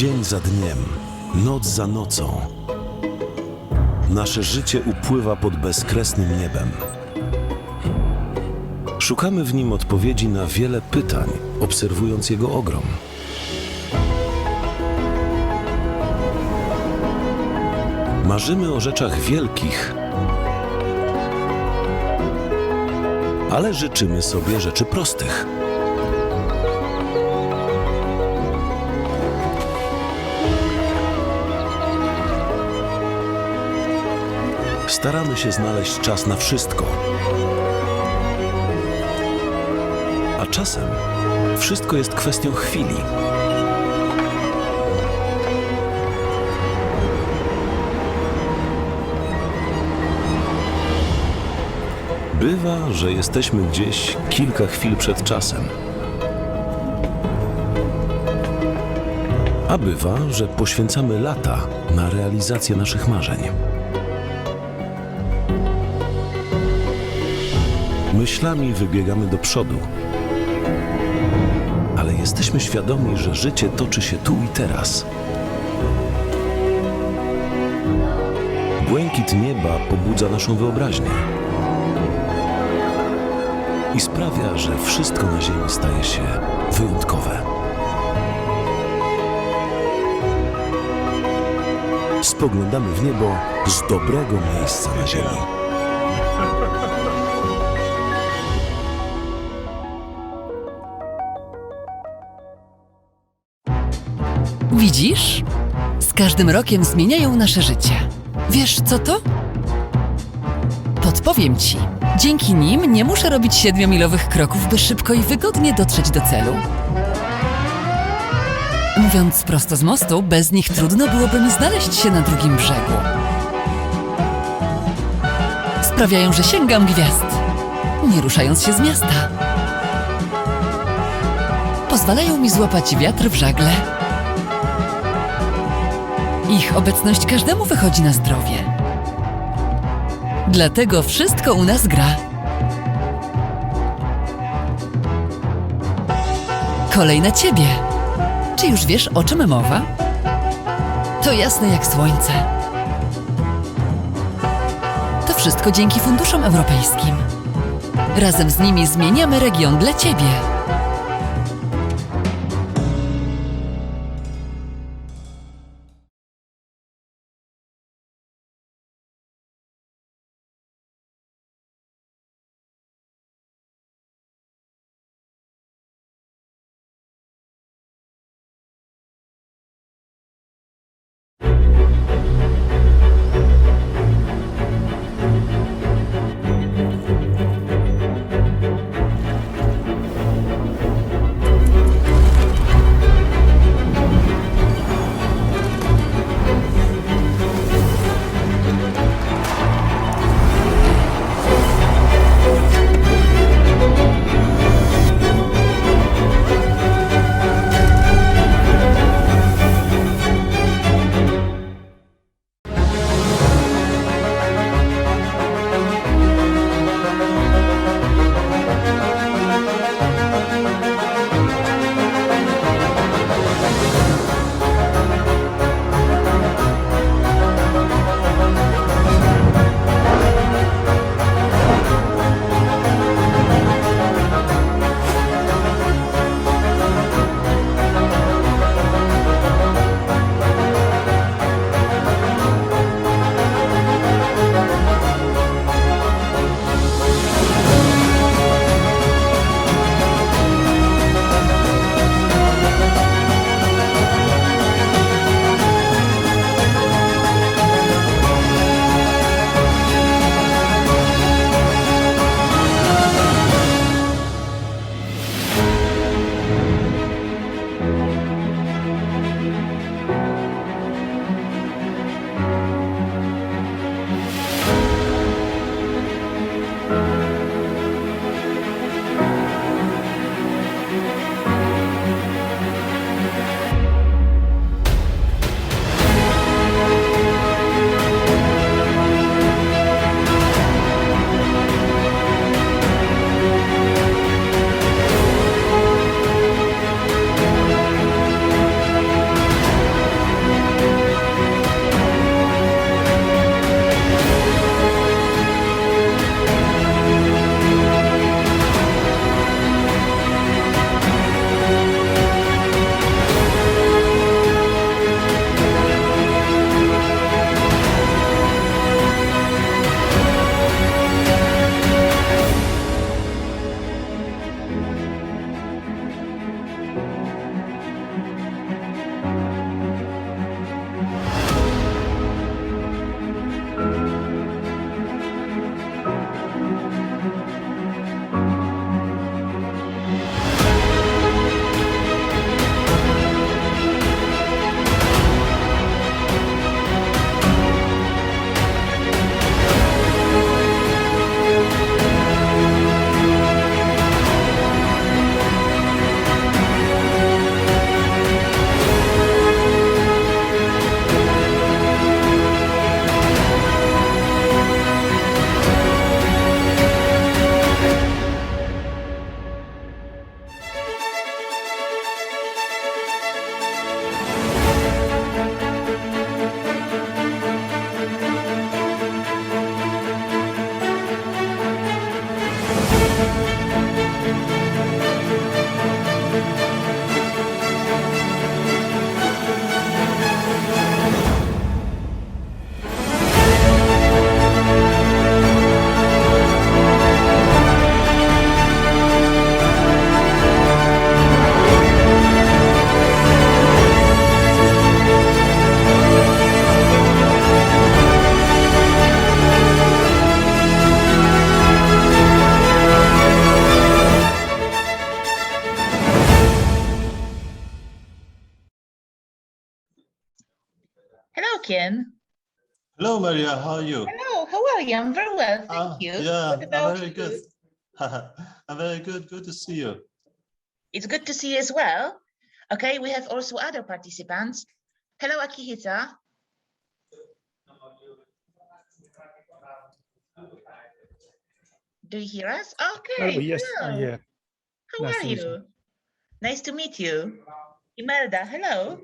Dzień za dniem, noc za nocą. Nasze życie upływa pod bezkresnym niebem. Szukamy w nim odpowiedzi na wiele pytań, obserwując jego ogrom. Marzymy o rzeczach wielkich, ale życzymy sobie rzeczy prostych. Staramy się znaleźć czas na wszystko. A czasem wszystko jest kwestią chwili. Bywa, że jesteśmy gdzieś kilka chwil przed czasem. A bywa, że poświęcamy lata na realizację naszych marzeń. Myślami wybiegamy do przodu, ale jesteśmy świadomi, że życie toczy się tu i teraz. Błękit nieba pobudza naszą wyobraźnię i sprawia, że wszystko na ziemi staje się wyjątkowe. Spoglądamy w niebo z dobrego miejsca na ziemi. Widzisz? Z każdym rokiem zmieniają nasze życie. Wiesz, co to? Podpowiem ci. Dzięki nim nie muszę robić 7-milowych kroków, by szybko i wygodnie dotrzeć do celu. Mówiąc prosto z mostu, bez nich trudno byłoby mi znaleźć się na drugim brzegu. Sprawiają, że sięgam gwiazd, nie ruszając się z miasta. Pozwalają mi złapać wiatr w żagle. Ich obecność każdemu wychodzi na zdrowie. Dlatego wszystko u nas gra. Kolej na ciebie. Czy już wiesz, o czym mowa? To jasne jak słońce. To wszystko dzięki funduszom europejskim. Razem z nimi zmieniamy region dla ciebie. Hello, Ken. Hello, Maria. How are you? Hello, how are you? I'm very well, thank you. Yeah, What about I'm very you? good. I'm very good. Good to see you. It's good to see you as well. Okay, we have also other participants. Hello, Akihita. Do you hear us? Okay. Oh, yes, Hello. yeah. How Nice are to meet you? Nice to meet you. Imelda, hello.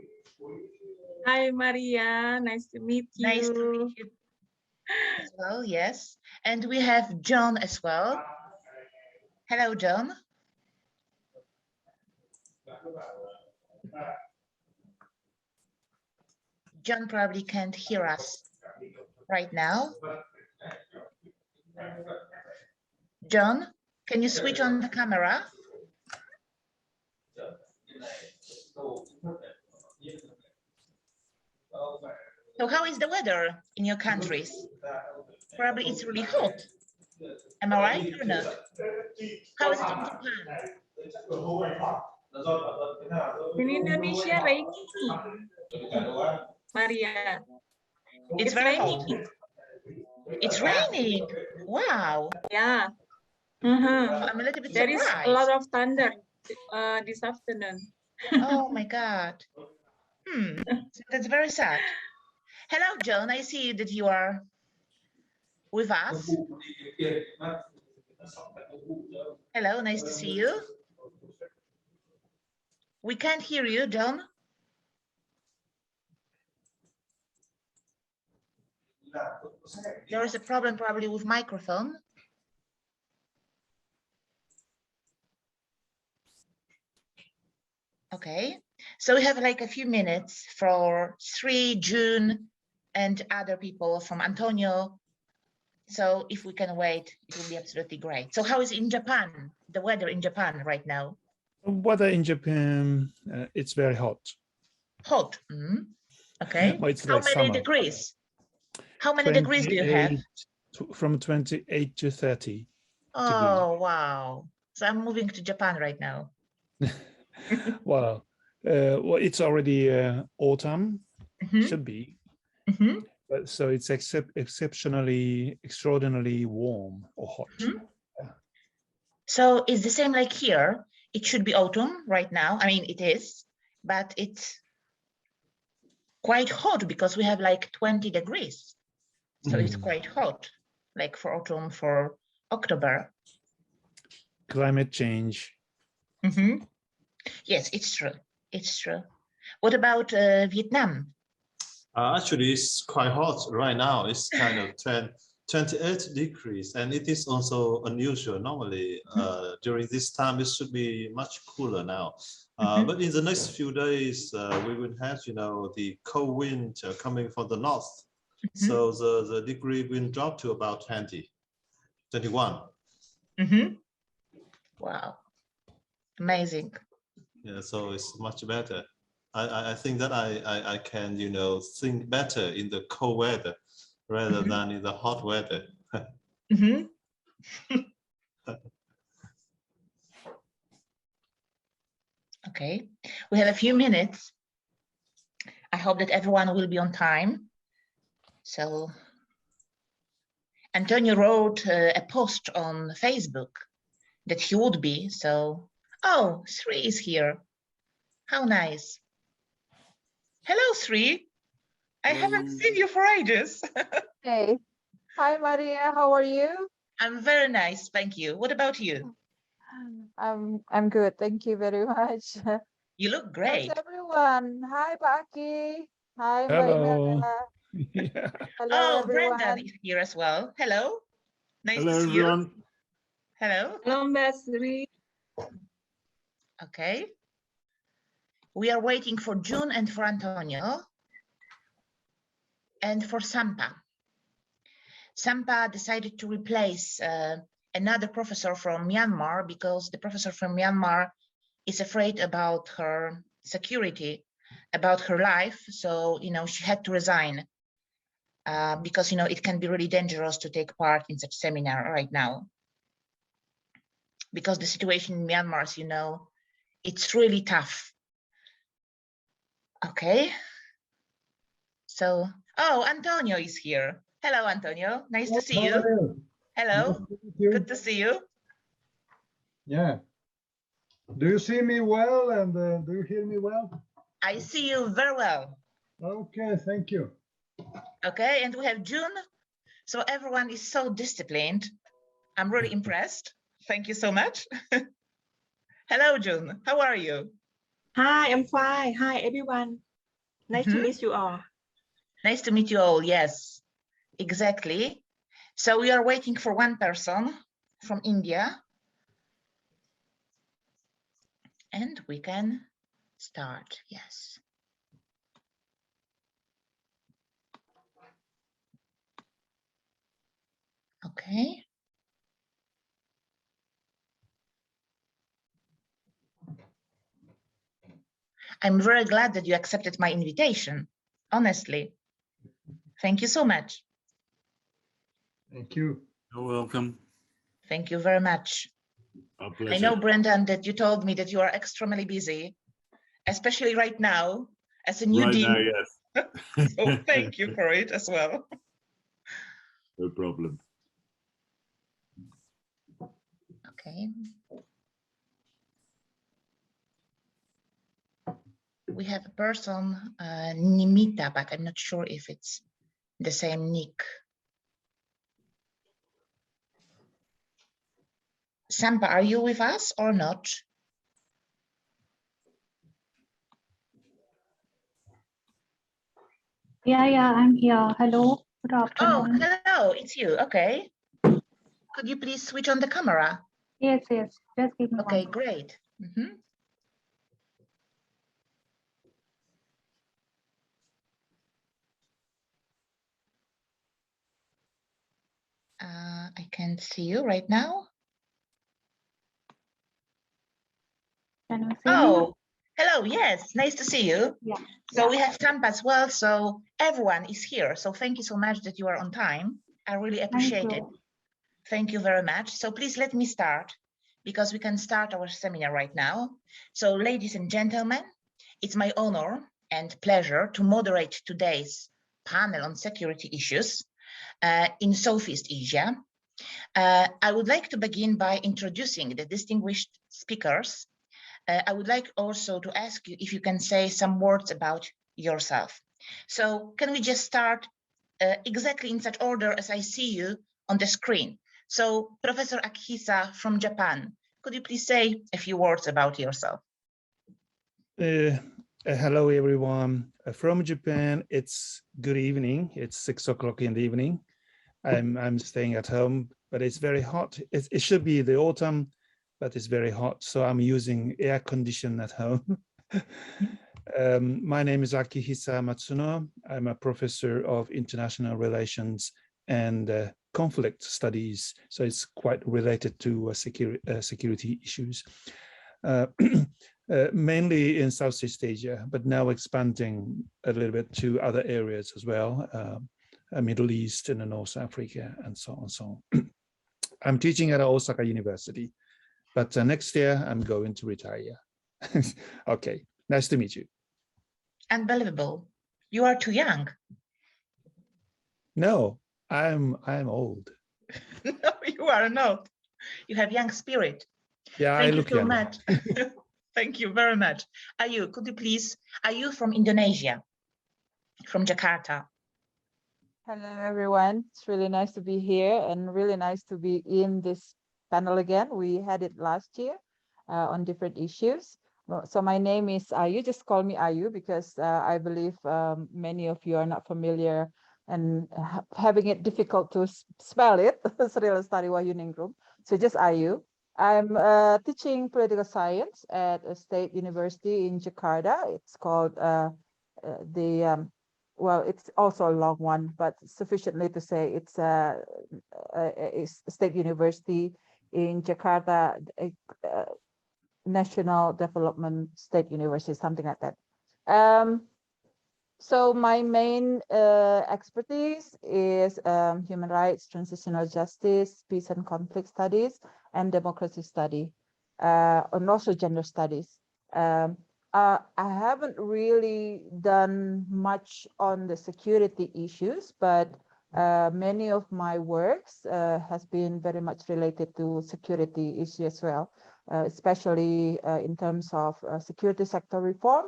Hi, Maria. Nice to meet you. Nice to meet you as well, yes. And we have John as well. Hello, John. John probably can't hear us right now. John, can you switch on the camera? So how is the weather in your countries? Probably it's really hot. Am I right or not? How is it in Japan? In Indonesia, rainy. Maria. It's very hot. raining. It's raining. Wow. Yeah. Uh-huh. I'm a little bit There is surprised. a lot of thunder this afternoon. Oh my God. That's very sad. Hello, John. I see that you are with us. Hello, nice to see you. We can't hear you, John. There is a problem probably with microphone. Okay, so we have like a few minutes for 3 June and other people from Antonio. So if we can wait, it will be absolutely great. So how is it in Japan, the weather in Japan right now? Weather in Japan, it's very hot. Hot. Okay. Well, it's How like many summer. degrees? How many degrees do you have? From 28 to 30. Oh, wow. So I'm moving to Japan right now. Well, it's already autumn, should be. But so it's extraordinarily warm or hot. So it's the same like here. It should be autumn right now. I mean, it is, but it's quite hot because we have like 20 degrees. So it's quite hot, like for autumn, for October. Climate change. Yes, it's true. It's true. What about Vietnam? Actually, it's quite hot right now. It's kind of 28 degrees, and it is also unusual. Normally, during this time, it should be much cooler now. But in the next few days, we will have, the cold wind coming from the north. So the degree will drop to about 20, 21. Wow, amazing. Yeah, so it's much better. I think that I can, think better in the cold weather rather than in the hot weather. Okay, we have a few minutes. I hope that everyone will be on time. So Antonio wrote a post on Facebook that he would be. So, oh, Sri is here. How nice. Hello, Sri. I haven't seen you for ages. Hey, hi Maria, how are you? I'm very nice, thank you. What about you? I'm good, thank you very much. You look great. How's everyone? Hi Baki. Hi Hello. Imelda. Yeah. Hello Oh, everyone. Brendan is here as well. Hello. Nice Hello, to see everyone. you. Hello. Hello, Mbak Sri. Okay. We are waiting for June and for Antonio and for Sampa. Sampa decided to replace another professor from Myanmar because the professor from Myanmar is afraid about her security, about her life. So, she had to resign because, it can be really dangerous to take part in such seminar right now. Because the situation in Myanmar, it's really tough. Okay. So, oh, Antonio is here. Hello, Antonio. Nice to see you. Hello. Good to see you. Yeah. Do you see me well and do you hear me well? I see you very well. Okay, thank you. Okay, and we have June. So everyone is so disciplined. I'm really impressed. Thank you so much. Hello, June. How are you? Hi, I'm fine. Hi, everyone. Nice to Mhm. meet you all. Nice to meet you all. Yes, exactly. So we are waiting for one person from India. And we can start. Yes. Okay. I'm very glad that you accepted my invitation. Honestly. Thank you so much. Thank you. You're welcome. Thank you very much. Our pleasure. I know, Brendan, that you told me that you are extremely busy, especially right now as a new Right dean. now, yes. So thank you for it as well. No problem. Okay. We have a person, Nimita, but I'm not sure if it's the same nick. Sampa, are you with us or not? Yeah, I'm here. Hello, good Oh, afternoon. hello, it's you. Okay. Could you please switch on the camera? Yes, just give me Okay, one. great. Mhm. I can't see you right now. Can you see me? Oh, hello. Yes, nice to see you. Yeah. So we have Sampa as well. So everyone is here. So thank you so much that you are on time. I really appreciate it. Thank you very much. So please let me start because we can start our seminar right now. So ladies and gentlemen, it's my honor and pleasure to moderate today's panel on security issues in Southeast Asia. I would like to begin by introducing the distinguished speakers. I would like also to ask you if you can say some words about yourself. So can we just start exactly in such order as I see you on the screen? So Professor Akihisa from Japan, could you please say a few words about yourself? Hello, everyone. From Japan, it's good evening. It's 6 o'clock in the evening. I'm staying at home, but it's very hot. It should be the autumn, but it's very hot. So I'm using air condition at home. My name is Akihisa Matsuno. I'm a professor of international relations and conflict studies. So it's quite related to security issues. Mainly in Southeast Asia, but now expanding a little bit to other areas as well, Middle East and North Africa and so on and so on. I'm teaching at Osaka University, but next year I'm going to retire. Okay, nice to meet you. Unbelievable. You are too young. No, I'm old. No, you are not. You have young spirit. Yeah, Thank I look you so young. much. Thank you very much. Ayu, could you please, are you from Indonesia, from Jakarta? Hello, everyone. It's really nice to be here and really nice to be in this panel again. We had it last year on different issues. So my name is Ayu. Just call me Ayu because I believe many of you are not familiar and having it difficult to spell it. Sri Lestari Wahyuningrum. So just Ayu. I'm teaching political science at a state university in Jakarta. It's called well, it's also a long one, but sufficiently to say it's a state university in Jakarta, National Development State University, something like that. So my main expertise is human rights, transitional justice, peace and conflict studies, and democracy study, and also gender studies. I haven't really done much on the security issues, but many of my works has been very much related to security issues as well, especially in terms of security sector reform,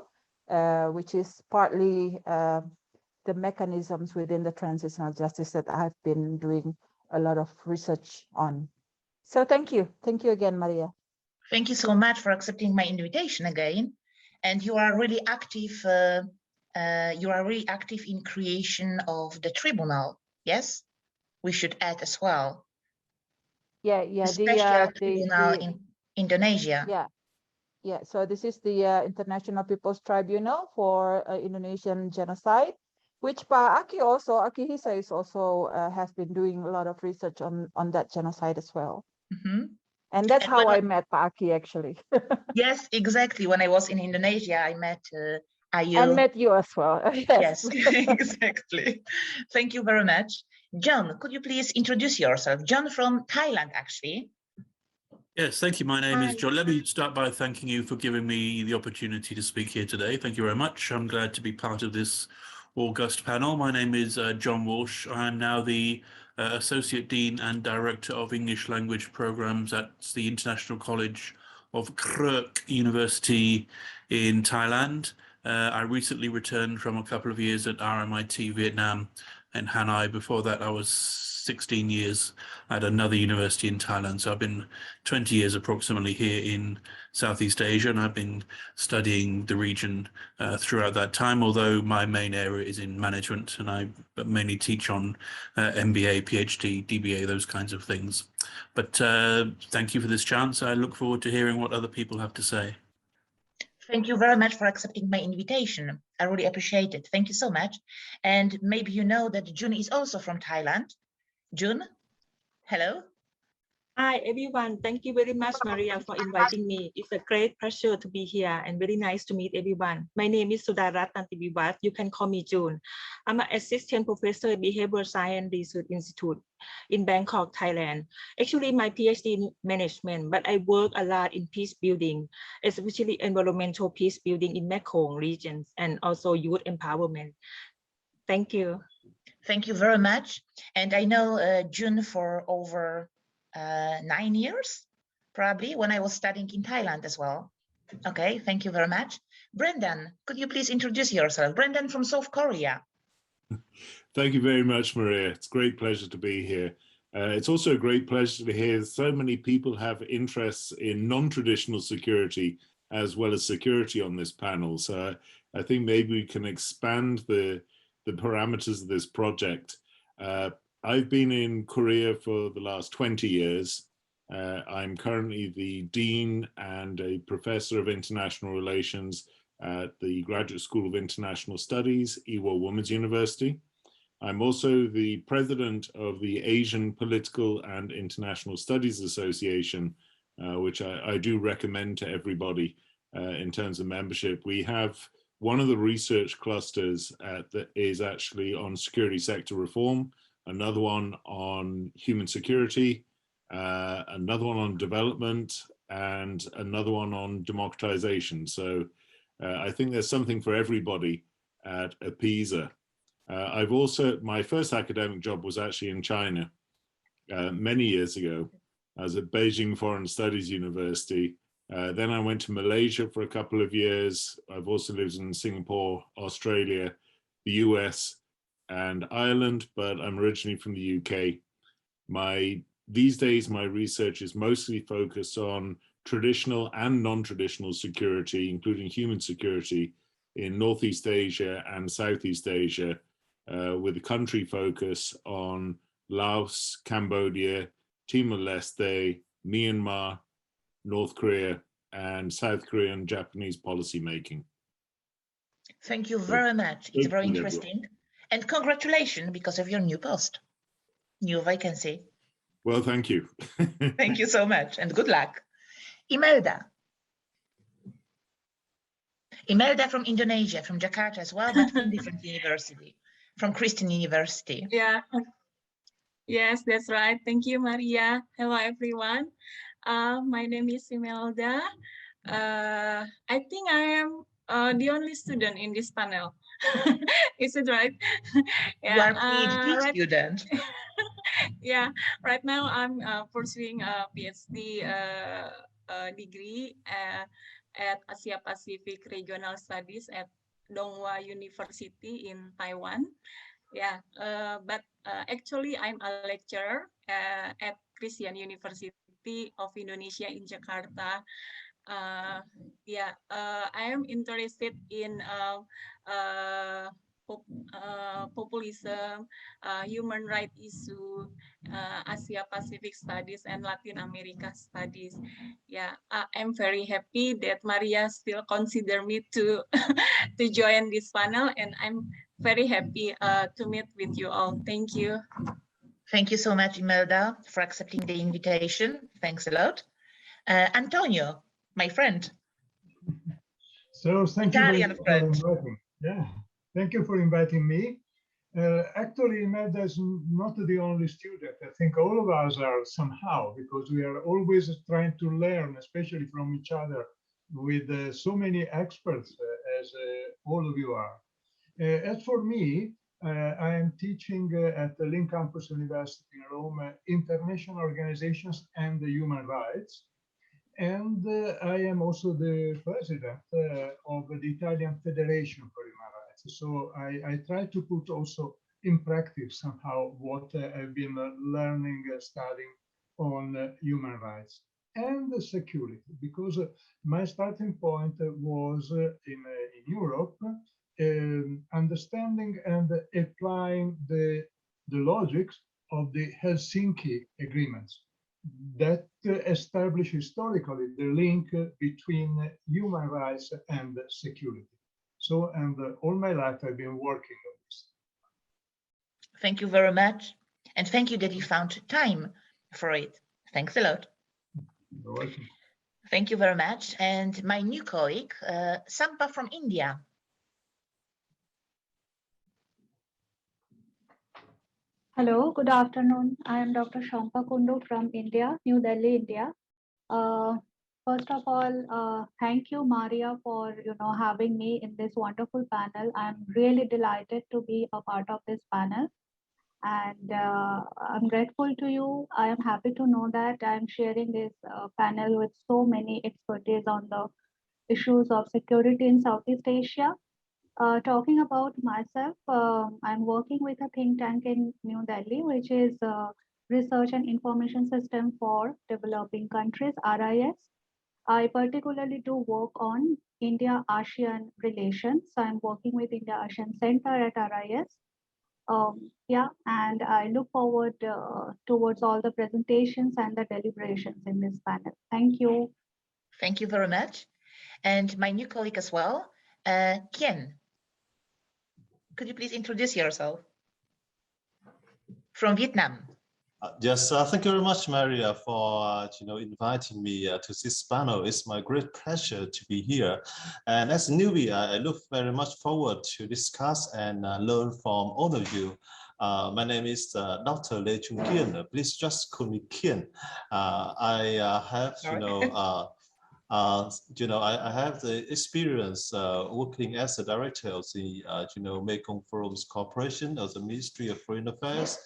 which is partly the mechanisms within the transitional justice that I've been doing a lot of research on. So thank you again, Maria. Thank you so much for accepting my invitation again. And you are really active. You are really active in creation of the tribunal. Yes, we should add as well. Yeah. The special tribunal in Indonesia. Yeah. So this is the International People's Tribunal for Indonesian genocide, which Aki Hisa is also has been doing a lot of research on that genocide as well. Mm-hmm. And that's how I met Aki actually. Yes, exactly. When I was in Indonesia, I met Ayu. I met you as well. Yes, exactly. Thank you very much. John, could you please introduce yourself? John from Thailand, actually. Yes, thank you. My name is John. Let me start by thanking you for giving me the opportunity to speak here today. Thank you very much. I'm glad to be part of this august panel. My name is John Walsh. I am now the Associate Dean and Director of English Language Programs at the International College of Kruk University in Thailand. I recently returned from a couple of years at RMIT Vietnam and Hanoi. Before that, I was 16 years at another university in Thailand. So I've been 20 years approximately here in Southeast Asia, and I've been studying the region throughout that time, although my main area is in management, and I mainly teach on MBA, PhD, DBA, those kinds of things. But thank you for this chance. I look forward to hearing what other people have to say. Thank you very much for accepting my invitation. I really appreciate it. Thank you so much. And maybe you know that June is also from Thailand. June, hello. Hi, everyone. Thank you very much, Maria, for inviting me. It's a great pleasure to be here and very nice to meet everyone. My name is Sudarat Tantivivat. You can call me June. I'm an assistant professor at Behavioral Science Research Institute in Bangkok, Thailand. Actually, my PhD in management, but I work a lot in peace building, especially environmental peace building in Mekong regions and also youth empowerment. Thank you. Thank you very much. And I know June for over 9 years, probably, when I was studying in Thailand as well. Okay, thank you very much. Brendan, could you please introduce yourself? Brendan from South Korea. Thank you very much, Maria. It's a great pleasure to be here. It's also a great pleasure to hear so many people have interests in non-traditional security as well as security on this panel. So I think maybe we can expand the parameters of this project. I've been in Korea for the last 20 years. I'm currently the Dean and a Professor of International Relations at the Graduate School of International Studies, Ewha Women's University. I'm also the President of the Asian Political and International Studies Association, which I do recommend to everybody in terms of membership. We have one of the research clusters that is actually on security sector reform, another one on human security, another one on development, and another one on democratization. So I think there's something for everybody at APISA. My first academic job was actually in China many years ago. I was at Beijing Foreign Studies University. Then I went to Malaysia for a couple of years. I've also lived in Singapore, Australia, the US, and Ireland, but I'm originally from the UK. These days, my research is mostly focused on traditional and non-traditional security, including human security in Northeast Asia and Southeast Asia, with a country focus on Laos, Cambodia, Timor-Leste, Myanmar, North Korea, and South Korean Japanese policymaking. Thank you very much. It's very interesting. And congratulations because of your new post, new vacancy. Well, thank you. Thank you so much and good luck. Imelda. Imelda from Indonesia, from Jakarta as well, but from different university, from Christian University. Yeah. Yes, that's right. Thank you, Maria. Hello, everyone. My name is Imelda. I think I am the only student in this panel. Is it right? You are PhD student. Yeah, right now I'm pursuing a PhD degree at Asia Pacific Regional Studies at Donghua University in Taiwan. Yeah, but actually I'm a lecturer at Christian University of Indonesia in Jakarta. Yeah, I am interested in populism, human rights issue, Asia Pacific studies, and Latin America studies. Yeah, I'm very happy that Maria still consider me to to join this panel, and I'm very happy to meet with you all. Thank you. Thank you so much, Imelda, for accepting the invitation. Thanks a lot. Antonio, my friend. So thank Italian you for friend. inviting. Yeah, thank you for inviting me. Actually, Imelda is not the only student. I think all of us are somehow, because we are always trying to learn, especially from each other, with so many experts as all of you are. As for me, I am teaching at the Link Campus University in Rome, International Organizations and the Human Rights. And I am also the president of the Italian Federation for Human Rights. So I try to put also in practice somehow what I've been learning, studying on human rights and security, because my starting point was in Europe, understanding and applying the logics of the Helsinki agreements that establish historically the link between human rights and security. So, and all my life I've been working on this. Thank you very much. And thank you that you found time for it. Thanks a lot. You're welcome. Thank you very much. And my new colleague, Sampa from India. Hello, good afternoon. I am Dr. Shampa Kundu from India, New Delhi, India. First of all, thank you, Maria, for having me in this wonderful panel. I'm really delighted to be a part of this panel, and I'm grateful to you. I am happy to know that I'm sharing this panel with so many expertise on the issues of security in Southeast Asia. Talking about myself, I'm working with a think tank in New Delhi, which is Research and Information System for Developing Countries, RIS. I particularly do work on India-ASEAN relations. So I'm working with India-ASEAN Center at RIS. Yeah, and I look forward towards all the presentations and the deliberations in this panel. Thank you. Thank you very much. And my new colleague as well, Kien. Could you please introduce yourself? From Vietnam. Yes, thank you very much, Maria, for inviting me to this panel. It's my great pleasure to be here. And as a newbie, I look very much forward to discuss and learn from all of you. My name is Dr. Lê Trung Kiên. Please just call me Kiên. I have, I have the experience working as a director of the, Mekong Forums Corporation of the Ministry of Foreign Affairs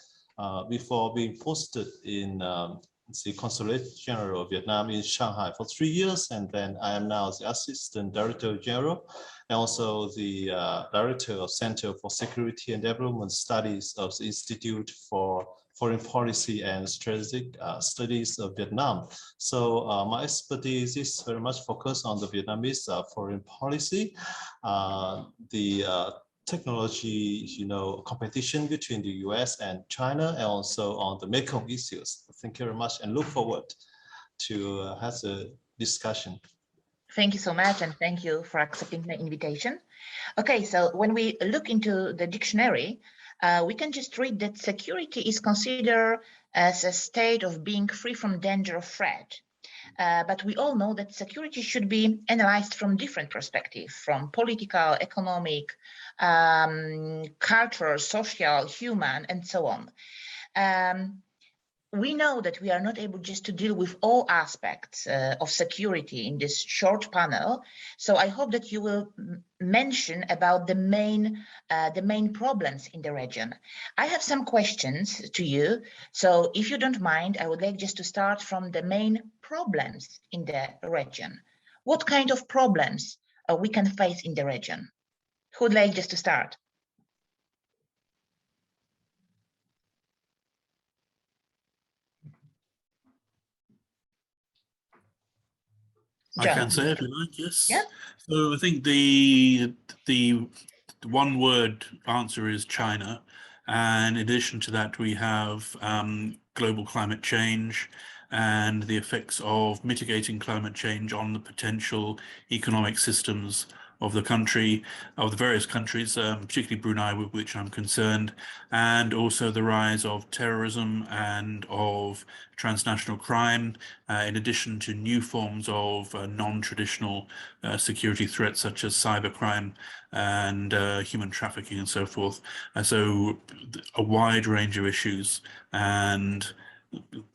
before being posted in the Consulate General of Vietnam in Shanghai for 3 years. And then I am now the Assistant Director General and also the Director of Center for Security and Development Studies of the Institute for Foreign Policy and Strategic Studies of Vietnam. So my expertise is very much focused on the Vietnamese foreign policy, the technology, competition between the US and China, and also on the Mekong issues. Thank you very much and look forward to have the discussion. Thank you so much, and thank you for accepting the invitation. Okay, so when we look into the dictionary, we can just read that security is considered as a state of being free from danger or threat. But we all know that security should be analyzed from different perspectives, from political, economic, cultural, social, human, and so on. we know that we are not able just to deal with all aspects of security in this short panel. So I hope that you will mention about the main problems in the region. I have some questions to you. So if you don't mind, I would like just to start from the main problems in the region. What kind of problems we can face in the region? Who would like just to start? I can say if you like, yes. Yeah. So I think the one word answer is China. And in addition to that, we have global climate change and the effects of mitigating climate change on the potential economic systems of the country, of the various countries, particularly Brunei, with which I'm concerned, and also the rise of terrorism and of transnational crime, in addition to new forms of non-traditional security threats such as cybercrime and human trafficking and so forth. So a wide range of issues, and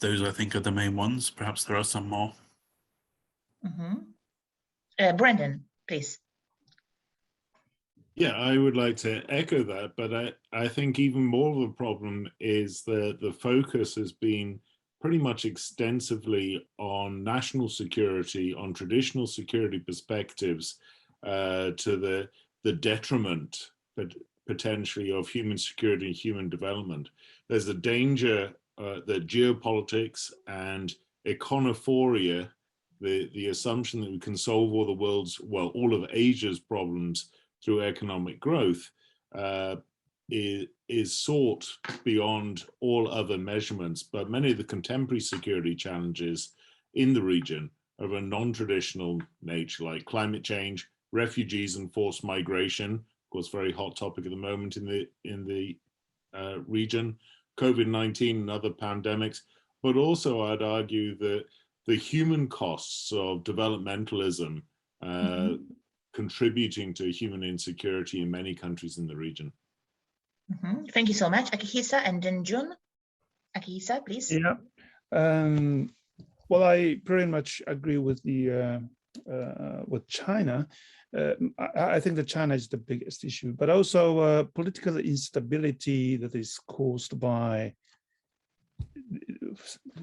those I think are the main ones. Perhaps there are some more. Brendan, please. Yeah, I would like to echo that, but I think even more of a problem is that the focus has been pretty much extensively on national security, on traditional security perspectives, to the detriment, but potentially, of human security and human development. There's a danger that geopolitics and econophoria, the assumption that we can solve all the world's, well, all of Asia's problems through economic growth, is sought beyond all other measurements. But many of the contemporary security challenges in the region are of a non-traditional nature, like climate change, refugees and forced migration, of course, very hot topic at the moment in the region, COVID-19 and other pandemics. But also I'd argue that the human costs of developmentalism contributing to human insecurity in many countries in the region. Thank you so much, Akihisa, and then Jun. Akihisa, please. Yeah. Well, I pretty much agree with the with China. I think that China is the biggest issue, but also political instability that is caused by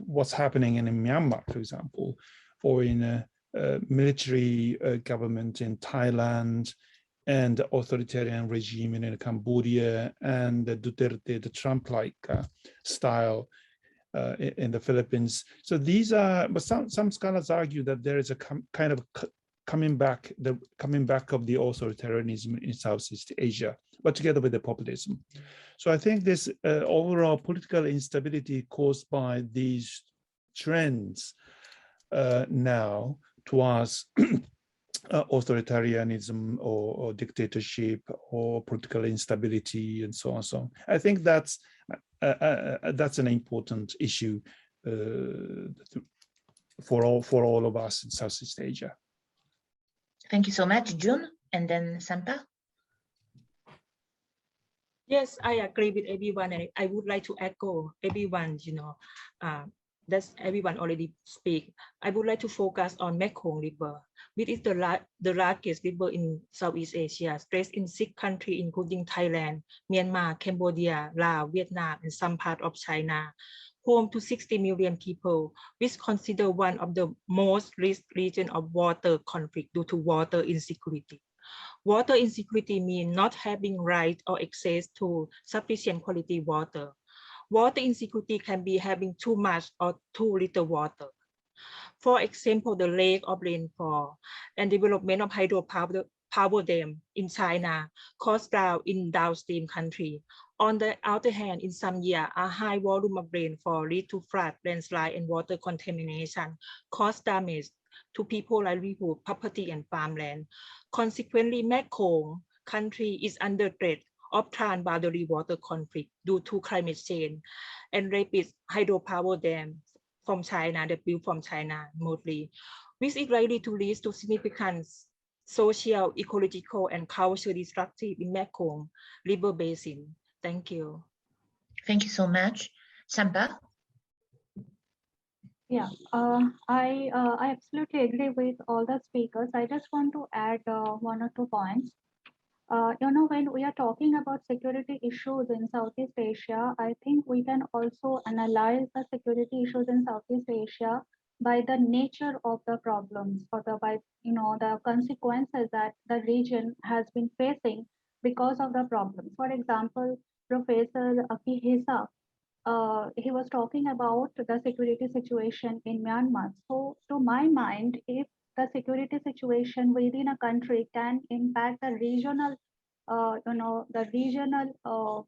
what's happening in Myanmar, for example, or in a military government in Thailand, and the authoritarian regime in Cambodia, and the Duterte, the Trump-like style in the Philippines. So these are, but some scholars argue that there is a kind of coming back of the authoritarianism in Southeast Asia, but together with the populism. So I think this overall political instability caused by these trends now towards authoritarianism or dictatorship or political instability and so on. So I think that's an important issue for all of us in Southeast Asia. Thank you so much, Jun, and then Sampa. Yes, I agree with everyone, and I would like to echo everyone. That's everyone already speak. I would like to focus on Mekong River, which is the largest river in Southeast Asia, spread in 6 countries, including Thailand, Myanmar, Cambodia, Laos, Vietnam, and some part of China, home to 60 million people, which considered one of the most risk regions of water conflict due to water insecurity. Water insecurity means not having right or access to sufficient quality water. Water insecurity can be having too much or too little water. For example, the lack of rainfall and development of hydropower dam in China cause drought in downstream country. On the other hand, in some years, a high volume of rainfall lead to flood, landslide, and water contamination, cause damage to people's livelihood, property, and farmland. Consequently, Mekong country is under threat of trans-boundary water conflict due to climate change and rapid hydropower dam from China, that built from China mostly, which is likely to lead to significant social, ecological, and cultural destructive in Mekong River Basin. Thank you. Thank you so much. Sampa? Yeah, I absolutely agree with all the speakers. I just want to add one or two points. When we are talking about security issues in Southeast Asia, I think we can also analyze the security issues in Southeast Asia by the nature of the problems or the consequences that the region has been facing because of the problems. For example, Professor Akihisa, he was talking about the security situation in Myanmar. So to my mind, if the security situation within a country can impact the regional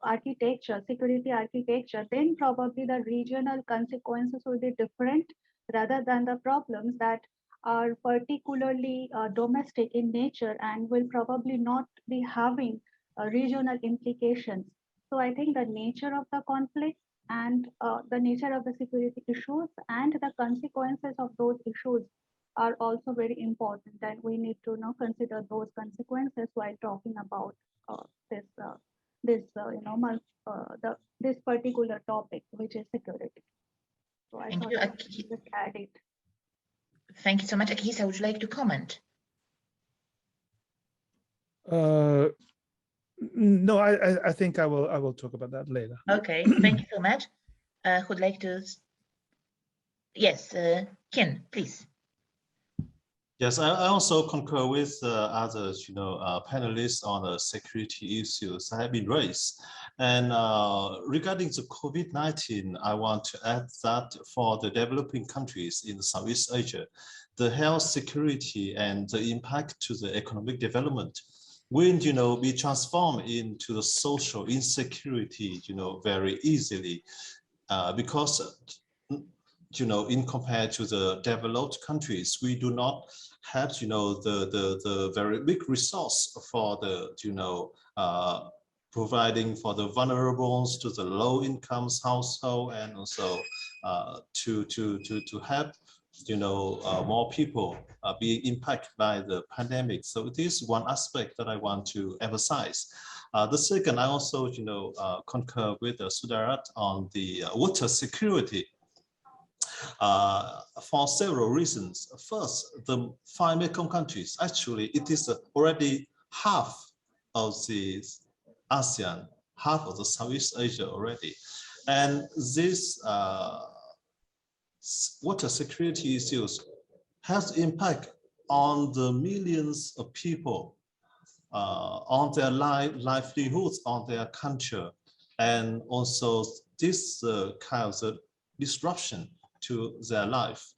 architecture, security architecture, then probably the regional consequences will be different rather than the problems that are particularly domestic in nature and will probably not be having regional implications. So I think the nature of the conflict and the nature of the security issues and the consequences of those issues are also very important, and we need to consider those consequences while talking about this particular topic, which is security. So I Thank thought you, I would just add it. Thank you so much, Akihisa. Would you like to comment? No, I think I will talk about that later. Okay, thank you so much. Who'd like to? Yes, Ken, please. Yes, I also concur with others, panelists on the security issues that have been raised. And regarding the COVID-19, I want to add that for the developing countries in Southeast Asia, the health security and the impact to the economic development will, be transformed into the social insecurity, very easily, because in compared to the developed countries, we do not have, the very big resource for the, providing for the vulnerables to the low incomes household, and also to help, more people being impacted by the pandemic. So it is one aspect that I want to emphasize. The second, I also, concur with Sudarat on the water security. For several reasons. First, the 5 Mekong countries, actually, it is already half of the ASEAN, half of the Southeast Asia already. And this water security issues has impact on the millions of people, on their livelihoods, on their culture, and also this kind of disruption to their life.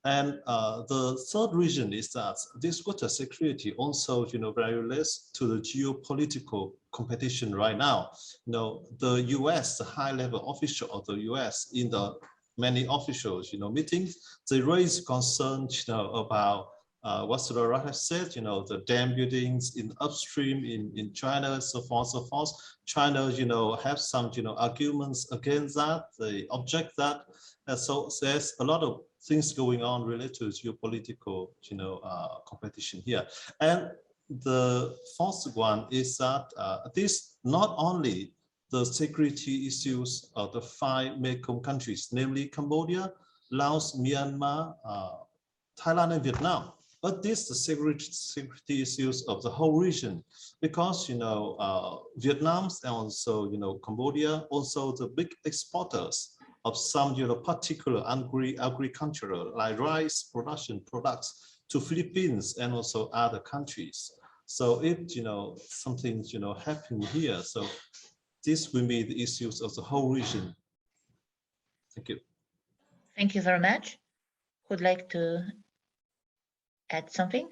And the third reason is that this water security also, very relates to the geopolitical competition right now. The US, the high-level official of the US, in the many officials, meetings, they raise concerns, about what Sudarat has said, the dam buildings in upstream in China, and so forth, so forth. China, have some, arguments against that. They object that. And so there's a lot of things going on related to geopolitical, competition here. And the fourth one is that this not only the security issues of the 5 Mekong countries, namely Cambodia, Laos, Myanmar, Thailand, and Vietnam, but this the security issues of the whole region, because Vietnam and also Cambodia, also the big exporters of some particular agricultural like rice production products to Philippines and also other countries. So if something happen here, so this will be the issues of the whole region. Thank you. Thank you very much. Who'd like to add something?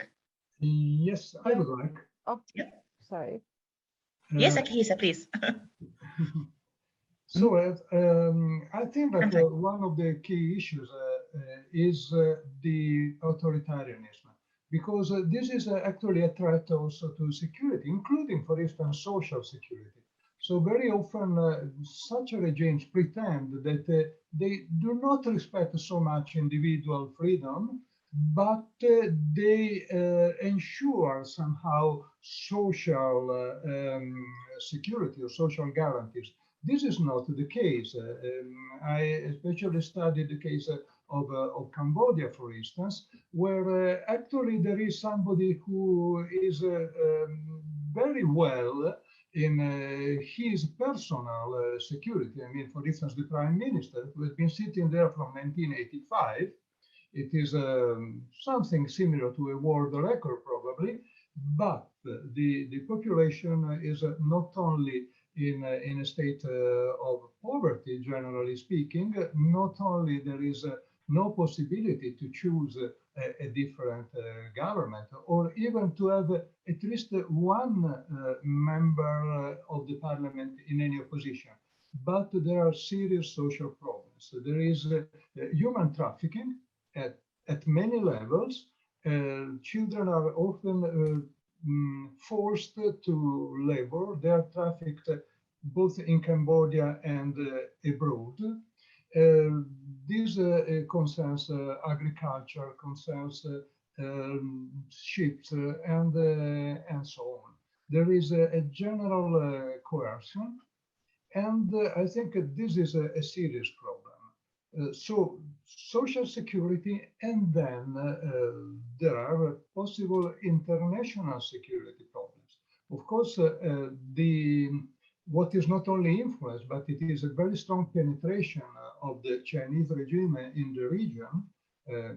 Yes, I would like. Oh, yeah. Sorry. Yes, Akihisa, please. So I think that one of the key issues is the authoritarianism, because this is actually a threat also to security, including, for instance, social security. So very often such regimes pretend that they do not respect so much individual freedom, but they ensure somehow social security or social guarantees. This is not the case. I especially studied the case of Cambodia, for instance, where actually there is somebody who is very well in his personal security. I mean, for instance, the Prime Minister, who has been sitting there from 1985, it is something similar to a world record, probably, but the population is not only in a state of poverty, generally speaking, not only there is no possibility to choose a different government, or even to have at least one member of the parliament in any opposition, but there are serious social problems. So there is human trafficking at many levels. Children are often forced to labor. They are trafficked both in Cambodia and abroad. This concerns agriculture, concerns ships, and so on. There is a general coercion, and I think this is a serious problem. So social security, and then there are possible international security problems. Of course, what is not only influence, but it is a very strong penetration of the Chinese regime in the region,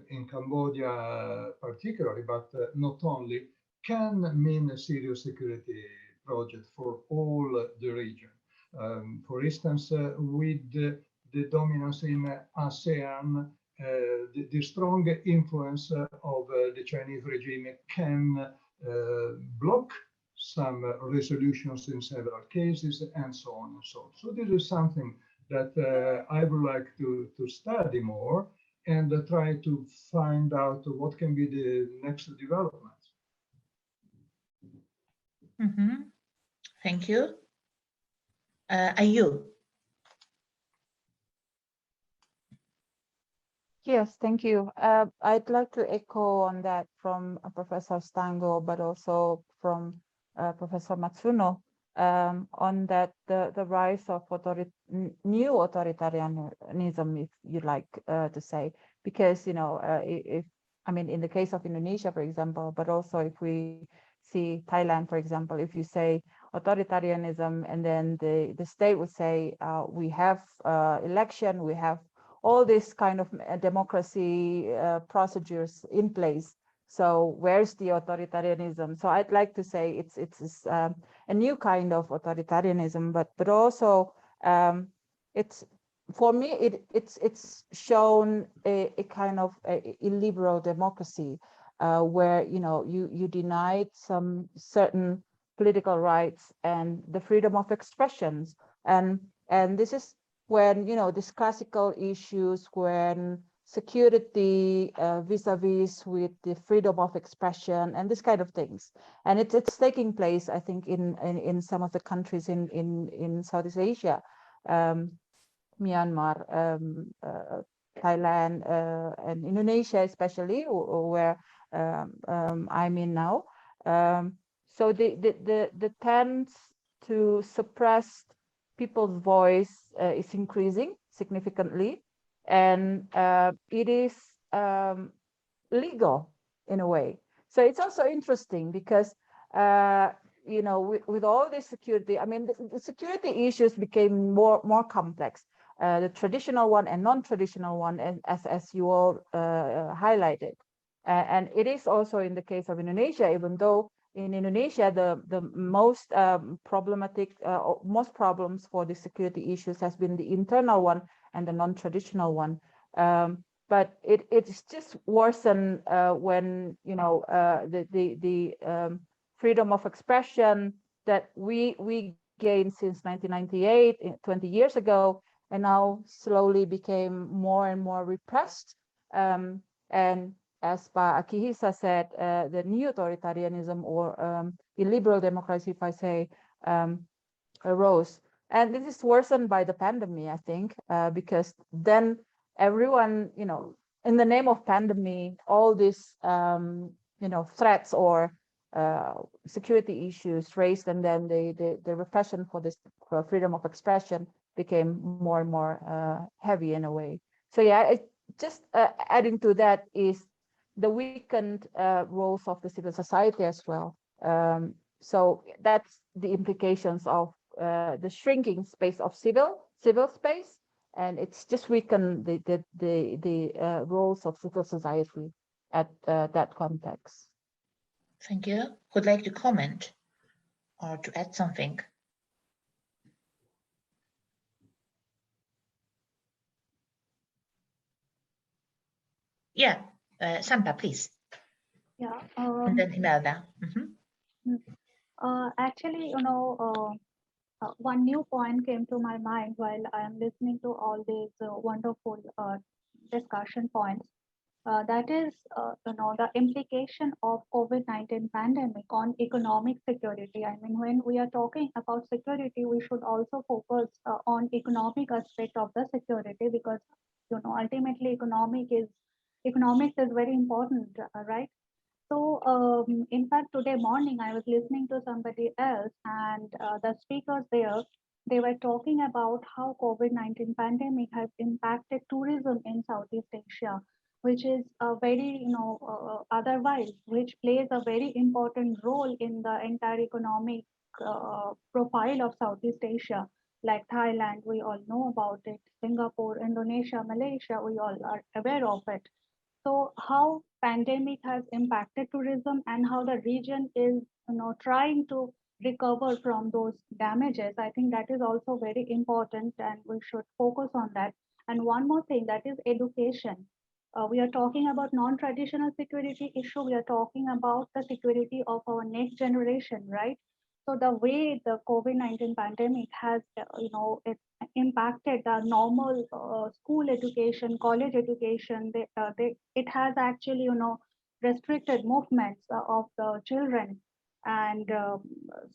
in Cambodia particularly, but not only, can mean a serious security project for all the region. For instance, with the dominance in ASEAN, the strong influence of the Chinese regime can block some resolutions in several cases, and so on and so on. So this is something that I would like to study more and try to find out what can be the next developments. Mm-hmm. Thank you. Ayu. Yes, thank you. I'd like to echo on that from Professor Stango, but also from Professor Matsuno, on that the rise of new authoritarianism, if you like to say, because if I mean in the case of Indonesia, for example, but also if we see Thailand, for example, if you say authoritarianism, and then the state would say we have election, we have all this kind of democracy procedures in place. So where's the authoritarianism? So I'd like to say it's a new kind of authoritarianism, but also it's, for me, it's shown a kind of a illiberal democracy where you denied some certain political rights and the freedom of expressions, and this is when these classical issues, when security vis-a-vis with the freedom of expression and this kind of things, and it's taking place, I think, in some of the countries in Southeast Asia, Myanmar, Thailand, and Indonesia, especially where I'm in now. So the tends to suppress people's voice is increasing significantly, and it is legal in a way. So it's also interesting because with all this security, I mean, the security issues became more complex. The traditional one and non-traditional one, and as you all highlighted, and it is also in the case of Indonesia, even though in Indonesia the most problematic, most problems for the security issues has been the internal one and the non-traditional one. But it's just worsened when the freedom of expression that we gained since 1998, 20 years ago, and now slowly became more and more repressed. And as Pa Akihisa said, the new authoritarianism or illiberal democracy, if I say, arose. And this is worsened by the pandemic, I think, because then everyone, in the name of pandemic, all these, threats or security issues raised, and then the repression for this freedom of expression became more and more heavy in a way. So yeah, just adding to that is the weakened roles of the civil society as well. So that's the implications of the shrinking space of civil space, and it's just weakened the roles of civil society at that context. Thank you. Who'd like to comment or to add something? Yeah, Sampa, please. Yeah. And then Imelda. Actually, one new point came to my mind while I am listening to all these wonderful discussion points. That is, the implication of COVID-19 pandemic on economic security. I mean, when we are talking about security, we should also focus on economic aspect of the security, because ultimately economics is very important, right? So in fact, today morning, I was listening to somebody else, and the speakers there, they were talking about how COVID-19 pandemic has impacted tourism in Southeast Asia, which is a very, otherwise, which plays a very important role in the entire economic profile of Southeast Asia, like Thailand, we all know about it, Singapore, Indonesia, Malaysia, we all are aware of it. So how pandemic has impacted tourism and how the region is, trying to recover from those damages. I think that is also very important, and we should focus on that. And one more thing, that is education. We are talking about non-traditional security issue. We are talking about the security of our next generation, right? So the way the COVID-19 pandemic has, it impacted the normal school education, college education. It has actually, restricted movements of the children. And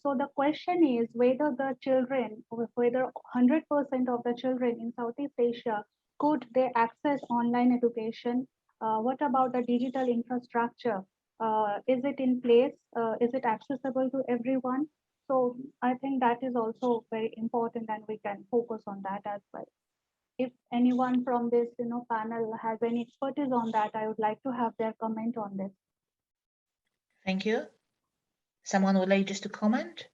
so the question is whether the children, whether 100% of the children in Southeast Asia, could they access online education? What about the digital infrastructure? Is it in place? Is it accessible to everyone? So I think that is also very important, and we can focus on that as well. If anyone from this panel has any expertise on that, I would like to have their comment on this. Thank you. Someone would like just to comment?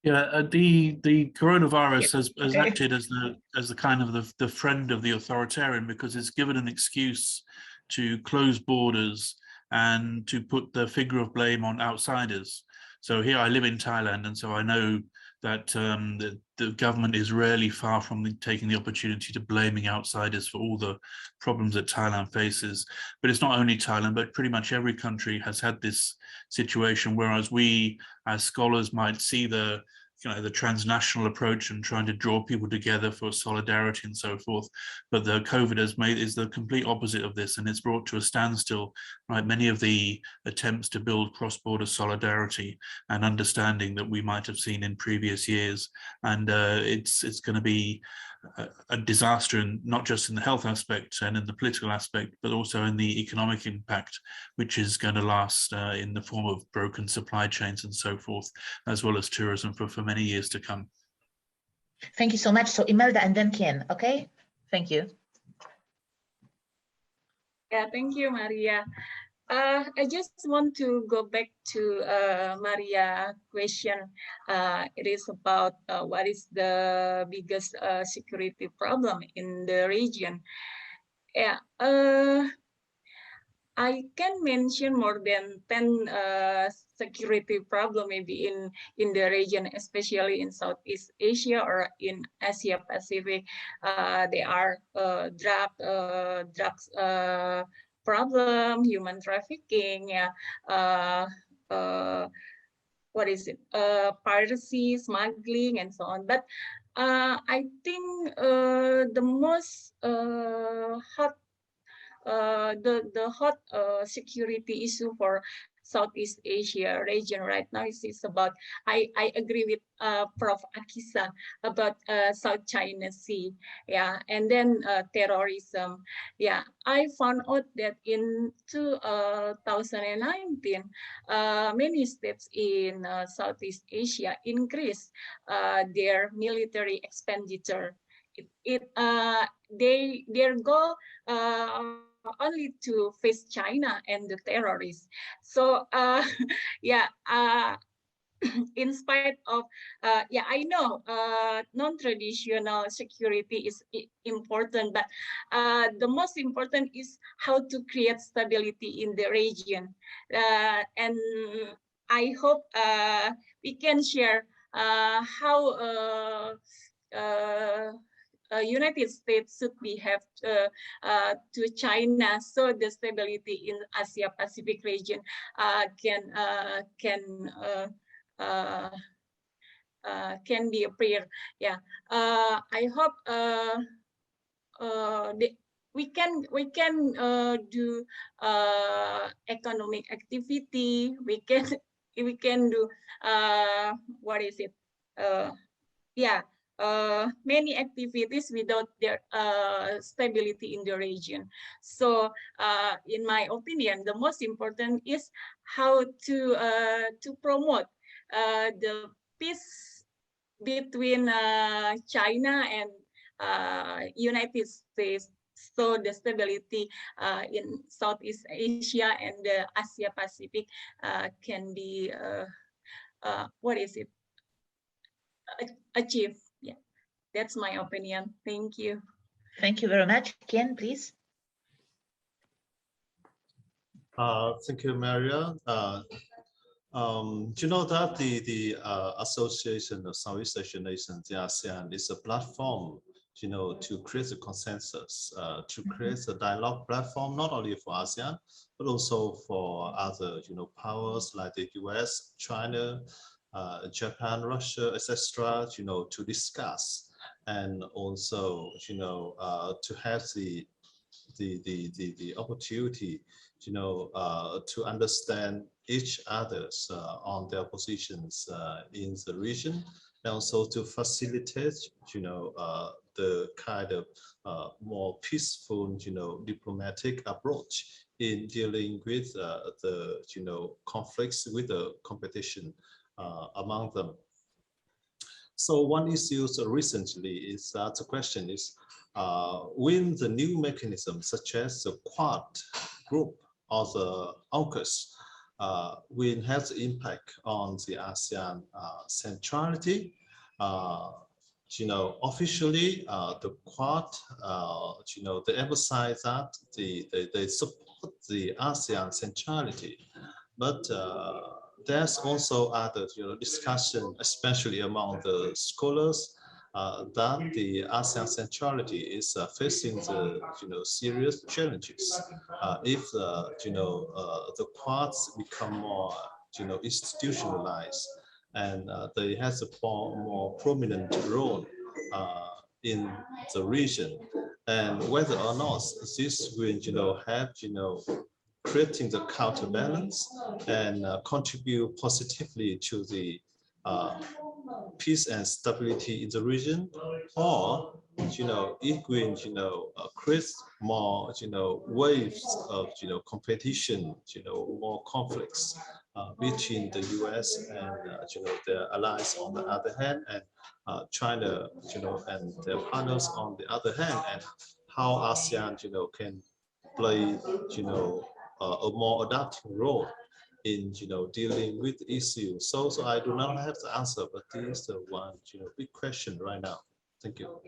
Yeah, the coronavirus has acted as the kind of the friend of the authoritarian, because it's given an excuse to close borders and to put the finger of blame on outsiders. So here I live in Thailand, and so I know that the government is rarely far from taking the opportunity to blaming outsiders for all the problems that Thailand faces. But it's not only Thailand, but pretty much every country has had this situation, whereas we as scholars might see the transnational approach and trying to draw people together for solidarity and so forth. But the COVID is the complete opposite of this, and it's brought to a standstill, right? Many of the attempts to build cross-border solidarity and understanding that we might have seen in previous years. And it's going to be a disaster, not just in the health aspect and in the political aspect, but also in the economic impact, which is going to last in the form of broken supply chains and so forth, as well as tourism for many years to come. Thank you so much. So Imelda and then Ken, okay? Thank you. Yeah, thank you, Maria. I just want to go back to Maria's question. It is about what is the biggest security problem in the region. Yeah, I can mention more than 10 security problem maybe in the region, especially in Southeast Asia or in Asia Pacific. They are drugs problem, human trafficking, what is it? Piracy, smuggling, and so on. But I think the most hot security issue for Southeast Asia region right now is about, I agree with Prof. Akisa about South China Sea, yeah, and then terrorism. Yeah, I found out that in 2019, many states in Southeast Asia increased their military expenditure their goal only to face China and the terrorists. So yeah, in spite of yeah, I know non-traditional security is important, but the most important is how to create stability in the region, and I hope we can share how United States should behave to China, so the stability in Asia Pacific region can be appear. Yeah, I hope we can do economic activity. We can do what is it? Yeah. Many activities without their stability in the region. So, in my opinion, the most important is how to promote the peace between China and United States. So the stability in Southeast Asia and the Asia Pacific can be what is it? Achieved. Yeah, that's my opinion. Thank you. Thank you very much. Ken, please. Thank you, Maria. You know that the Association of Southeast Asian Nations, the ASEAN, is a platform, you know, to create a consensus, to create a dialogue platform, not only for ASEAN, but also for other, you know, powers like the US, China, Japan, Russia, etc., you know, to discuss and also, you know, to have the opportunity, you know, to understand each other's on their positions in the region, and also to facilitate, you know, the kind of more peaceful, you know, diplomatic approach in dealing with the, you know, conflicts with the competition among them. So one issue recently is that the question is, when the new mechanism such as the Quad group or the AUKUS will have the impact on the ASEAN centrality. You know, officially, the Quad, you know, they emphasize that they support the ASEAN centrality, but there's also other, you know, discussion, especially among the scholars, that the ASEAN centrality is facing the, you know, serious challenges if you know, the Quads become more, you know, institutionalized, and they have a more prominent role in the region, and whether or not this will, you know, have, you know, creating the counterbalance and contribute positively to the peace and stability in the region, or, you know, it will, you know, create more, you know, waves of, you know, competition, you know, more conflicts between the US and, you know, their allies on the other hand, and China, you know, and their partners on the other hand, and how ASEAN, you know, can play, you know, a more adapting role in, you know, dealing with issues. So I do not have the answer, but this is the one, you know, big question right now. Thank you.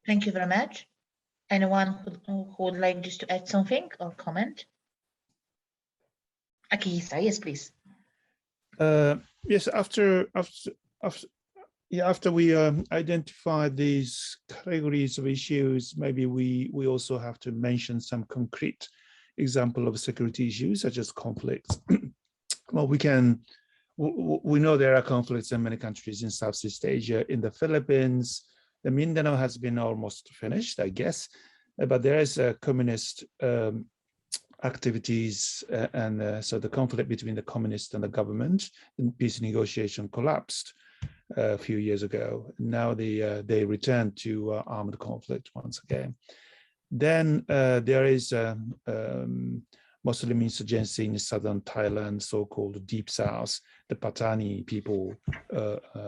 Thank you very much. Anyone who would like just to add something or comment? Akihisa, yes, please. Yes, after we identify these categories of issues, maybe we also have to mention some concrete example of security issues such as conflicts. Well, we know there are conflicts in many countries in Southeast Asia. In the Philippines, the Mindanao has been almost finished, I guess, but there is a communist activities, and so the conflict between the communists and the government in peace negotiation collapsed a few years ago. Now they returned to armed conflict once again. Then there is Muslim insurgency in southern Thailand, so-called Deep South, the Patani people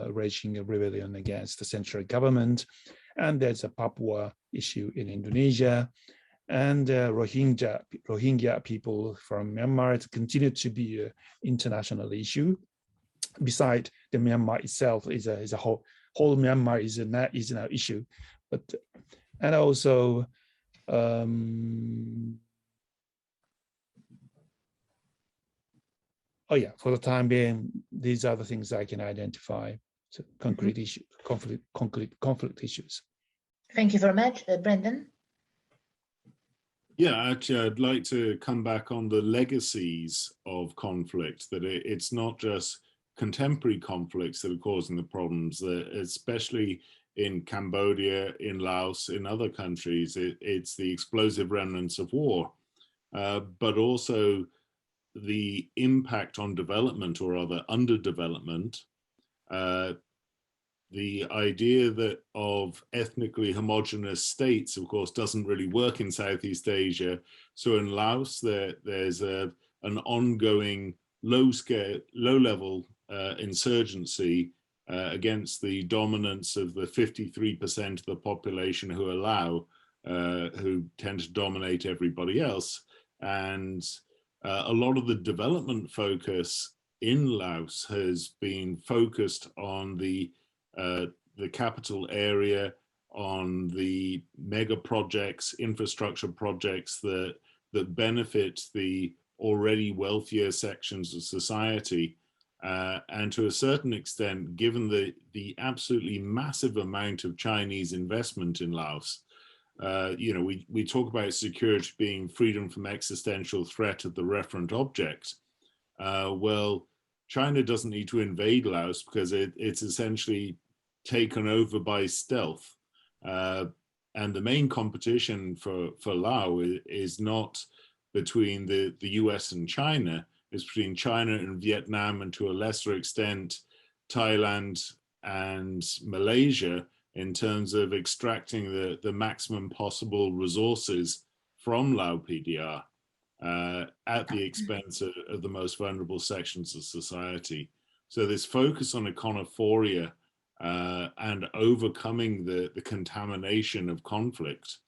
raging a rebellion against the central government. And there's a Papua issue in Indonesia, and Rohingya people from Myanmar. It continued to be an international issue. Besides, the Myanmar itself is a whole Myanmar is an issue, but and also oh yeah, for the time being, these are the things I can identify. So concrete issues, conflict issues. Thank you very much, Brendan. Yeah, actually, I'd like to come back on the legacies of conflict, that it's not just contemporary conflicts that are causing the problems, that especially in Cambodia, in Laos, in other countries, it's the explosive remnants of war, but also the impact on development or other underdevelopment, the idea that of ethnically homogenous states, of course, doesn't really work in Southeast Asia. So in Laos, there's an ongoing low-level insurgency against the dominance of the 53% of the population who are Lao, who tend to dominate everybody else. And a lot of the development focus in Laos has been focused on the capital area, on the mega projects, infrastructure projects that benefit the already wealthier sections of society. And to a certain extent, given the absolutely massive amount of Chinese investment in Laos, you know, we talk about security being freedom from existential threat of the referent object. Well, China doesn't need to invade Laos because it's essentially taken over by stealth. And the main competition for Laos is not between the US and China, it's between China and Vietnam, and to a lesser extent, Thailand and Malaysia, in terms of extracting the maximum possible resources from Lao PDR at the expense of the most vulnerable sections of society. So this focus on econophoria and overcoming the contamination of conflict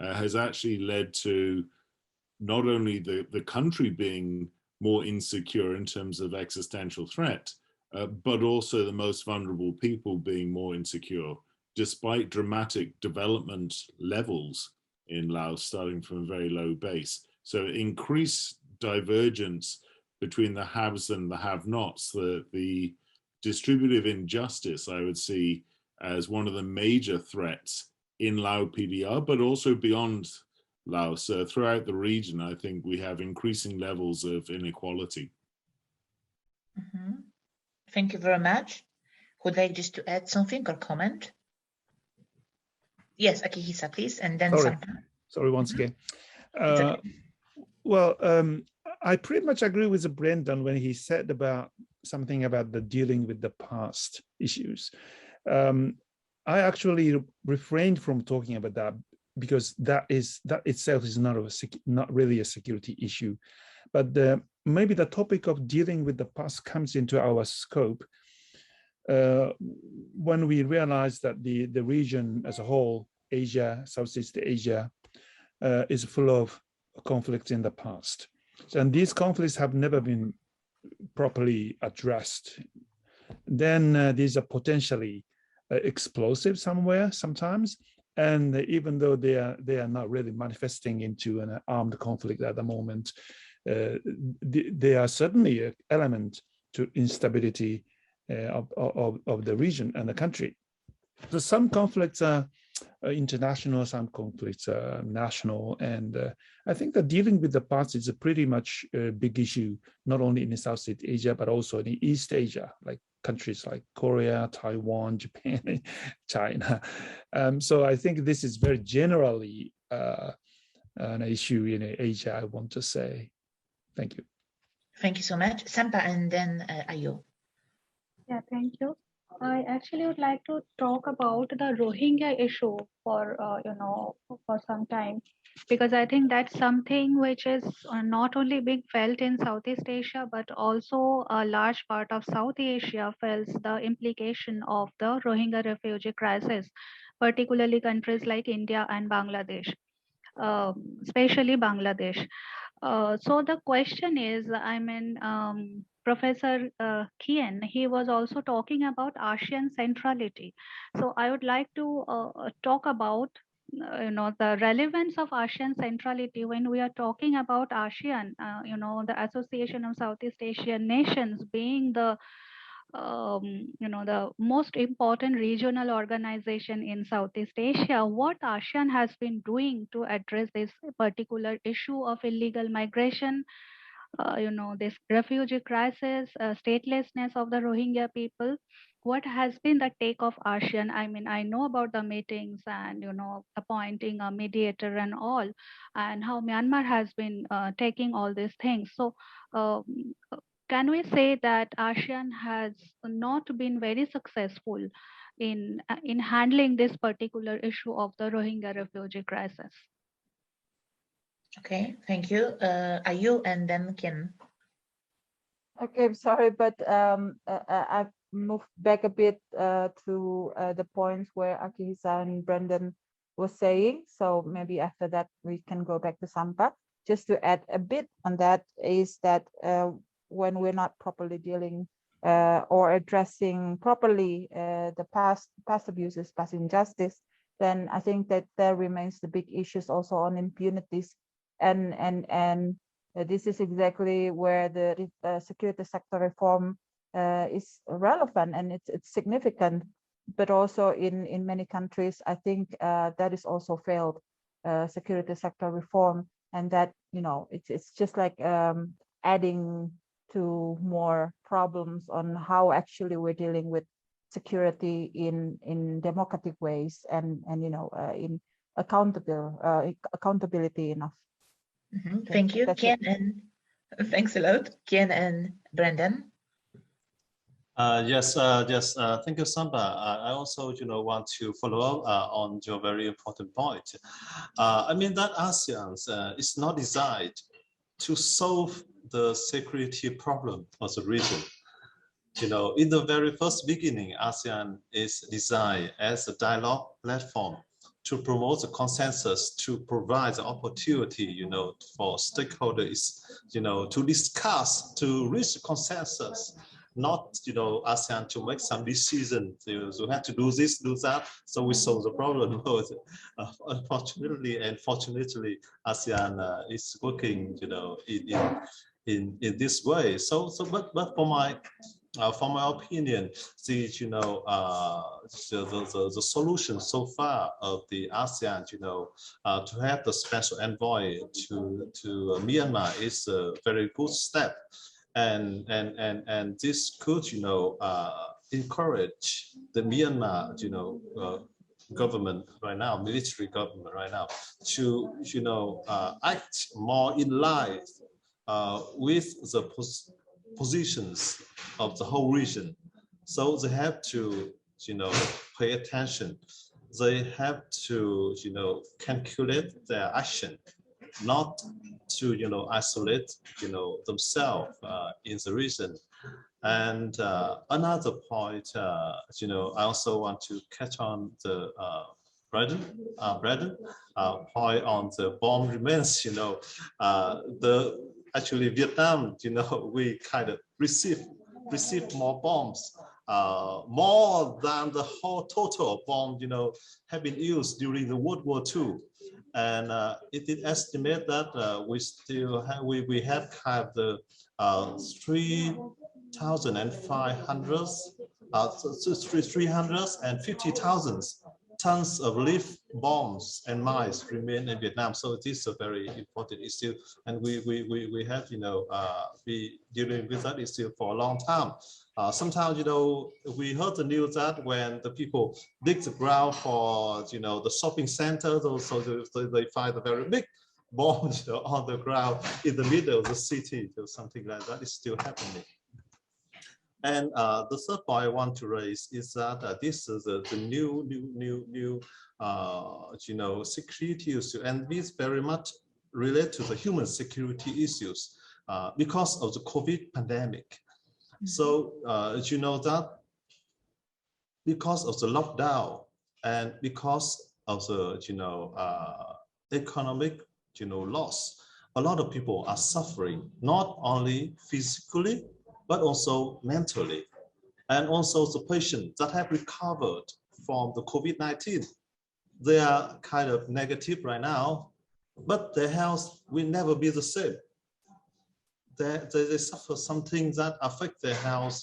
has actually led to not only the country being more insecure in terms of existential threat, but also the most vulnerable people being more insecure, despite dramatic development levels in Laos starting from a very low base. So increased divergence between the haves and the have-nots, the distributive injustice, I would see as one of the major threats in Lao PDR, but also beyond Laos. Throughout the region, I think we have increasing levels of inequality. Thank you very much. Would like just to add something or comment? Yes, Akihisa, please, and then Sorry, once again. Okay. Well, I pretty much agree with Brendan when he said about something about the dealing with the past issues. I actually refrained from talking about that because that itself is not really a security issue, but maybe the topic of dealing with the past comes into our scope when we realize that the region as a whole, Asia, Southeast Asia, is full of conflicts in the past. And these conflicts have never been properly addressed. Then these are potentially explosive sometimes. And even though they are not really manifesting into an armed conflict at the moment, they are certainly an element to instability of the region and the country. So some conflicts are international, some conflicts are national, and I think that dealing with the past is a pretty much big issue, not only in Southeast Asia, but also in East Asia, like countries like Korea, Taiwan, Japan, China. So I think this is very generally an issue in Asia, I want to say. Thank you. Thank you so much. Sampa and then Ayo. Yeah, thank you. I actually would like to talk about the Rohingya issue for for some time, because I think that's something which is not only being felt in Southeast Asia, but also a large part of South Asia feels the implication of the Rohingya refugee crisis, particularly countries like India and Bangladesh, especially Bangladesh. So the question is, I mean, Professor Kian, he was also talking about ASEAN centrality. So I would like to talk about the relevance of ASEAN centrality when we are talking about ASEAN, the Association of Southeast Asian Nations being the the most important regional organization in Southeast Asia. What ASEAN has been doing to address this particular issue of illegal migration, this refugee crisis, statelessness of the Rohingya people? What has been the take of ASEAN? I mean, I know about the meetings and, appointing a mediator and all, and how Myanmar has been taking all these things. So, can we say that ASEAN has not been very successful in handling this particular issue of the Rohingya refugee crisis? Okay, thank you. Ayu and then Ken. Okay, I'm sorry, but I've moved back a bit to the points where Akihisa and Brendan was saying. So maybe after that we can go back to Sampa. Just to add a bit on that is that when we're not properly dealing or addressing properly the past abuses, past injustice, then I think that there remains the big issues also on impunities, and this is exactly where the security sector reform is relevant, and it's significant. But also in many countries, I think that is also failed security sector reform, and that it's just like adding to more problems on how actually we're dealing with security in democratic ways and in accountability enough. Thank you, Ken, and thanks a lot, Ken and Brendan. Yes, thank you, Samba. I also, want to follow up on your very important point. I mean that ASEAN is not designed to solve the security problem of the region. In the very first beginning, ASEAN is designed as a dialogue platform to promote the consensus, to provide the opportunity, for stakeholders, to discuss, to reach consensus, not, ASEAN to make some decision. So we have to do this, do that, so we solve the problem. Unfortunately and fortunately, ASEAN is working, in this way. But for my opinion, the solution so far of the ASEAN, to have the special envoy to Myanmar is a very good step, and this could, encourage the Myanmar, government right now, military government right now, to act more in line with the positions of the whole region. So they have to, pay attention. They have to, calculate their action, not to, isolate, themselves in the region. And another point, I also want to catch on the Brendan point on the bomb remains. Actually Vietnam, we kind of received more bombs, more than the whole total bomb, have been used during the World War II. And it is estimated that we still have, we have kind of the 350,000 tons of live bombs and mines remain in Vietnam. So it is a very important issue, and we have be dealing with that issue for a long time. Sometimes we heard the news that when the people dig the ground for the shopping centers, also they find a very big bomb on the ground in the middle of the city, or something like that is still happening. And the third point I want to raise is that this is the new security issue, and this very much relate to the human security issues because of the COVID pandemic. So that because of the lockdown, And because of the, economic, loss, a lot of people are suffering, not only physically, but also mentally. And also the patients that have recovered from the COVID-19, they are kind of negative right now, but their health will never be the same. They suffer something that affect their health,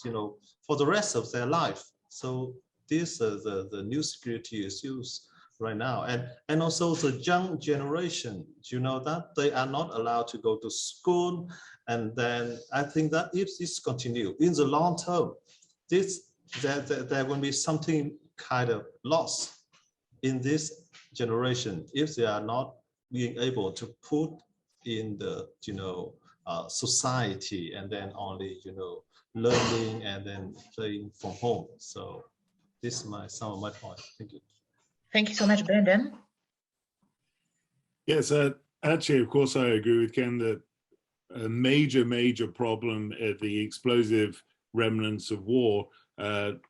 for the rest of their life. So these are the new security issues right now. And also the young generation, that they are not allowed to go to school. And then I think that if this continues in the long term, there will be something kind of lost in this generation if they are not being able to put in the society and then only learning and then playing from home. So this is some of my point. Thank you. Thank you so much, Brendan. Yes, actually, of course, I agree with Ken that a major problem at the explosive remnants of war.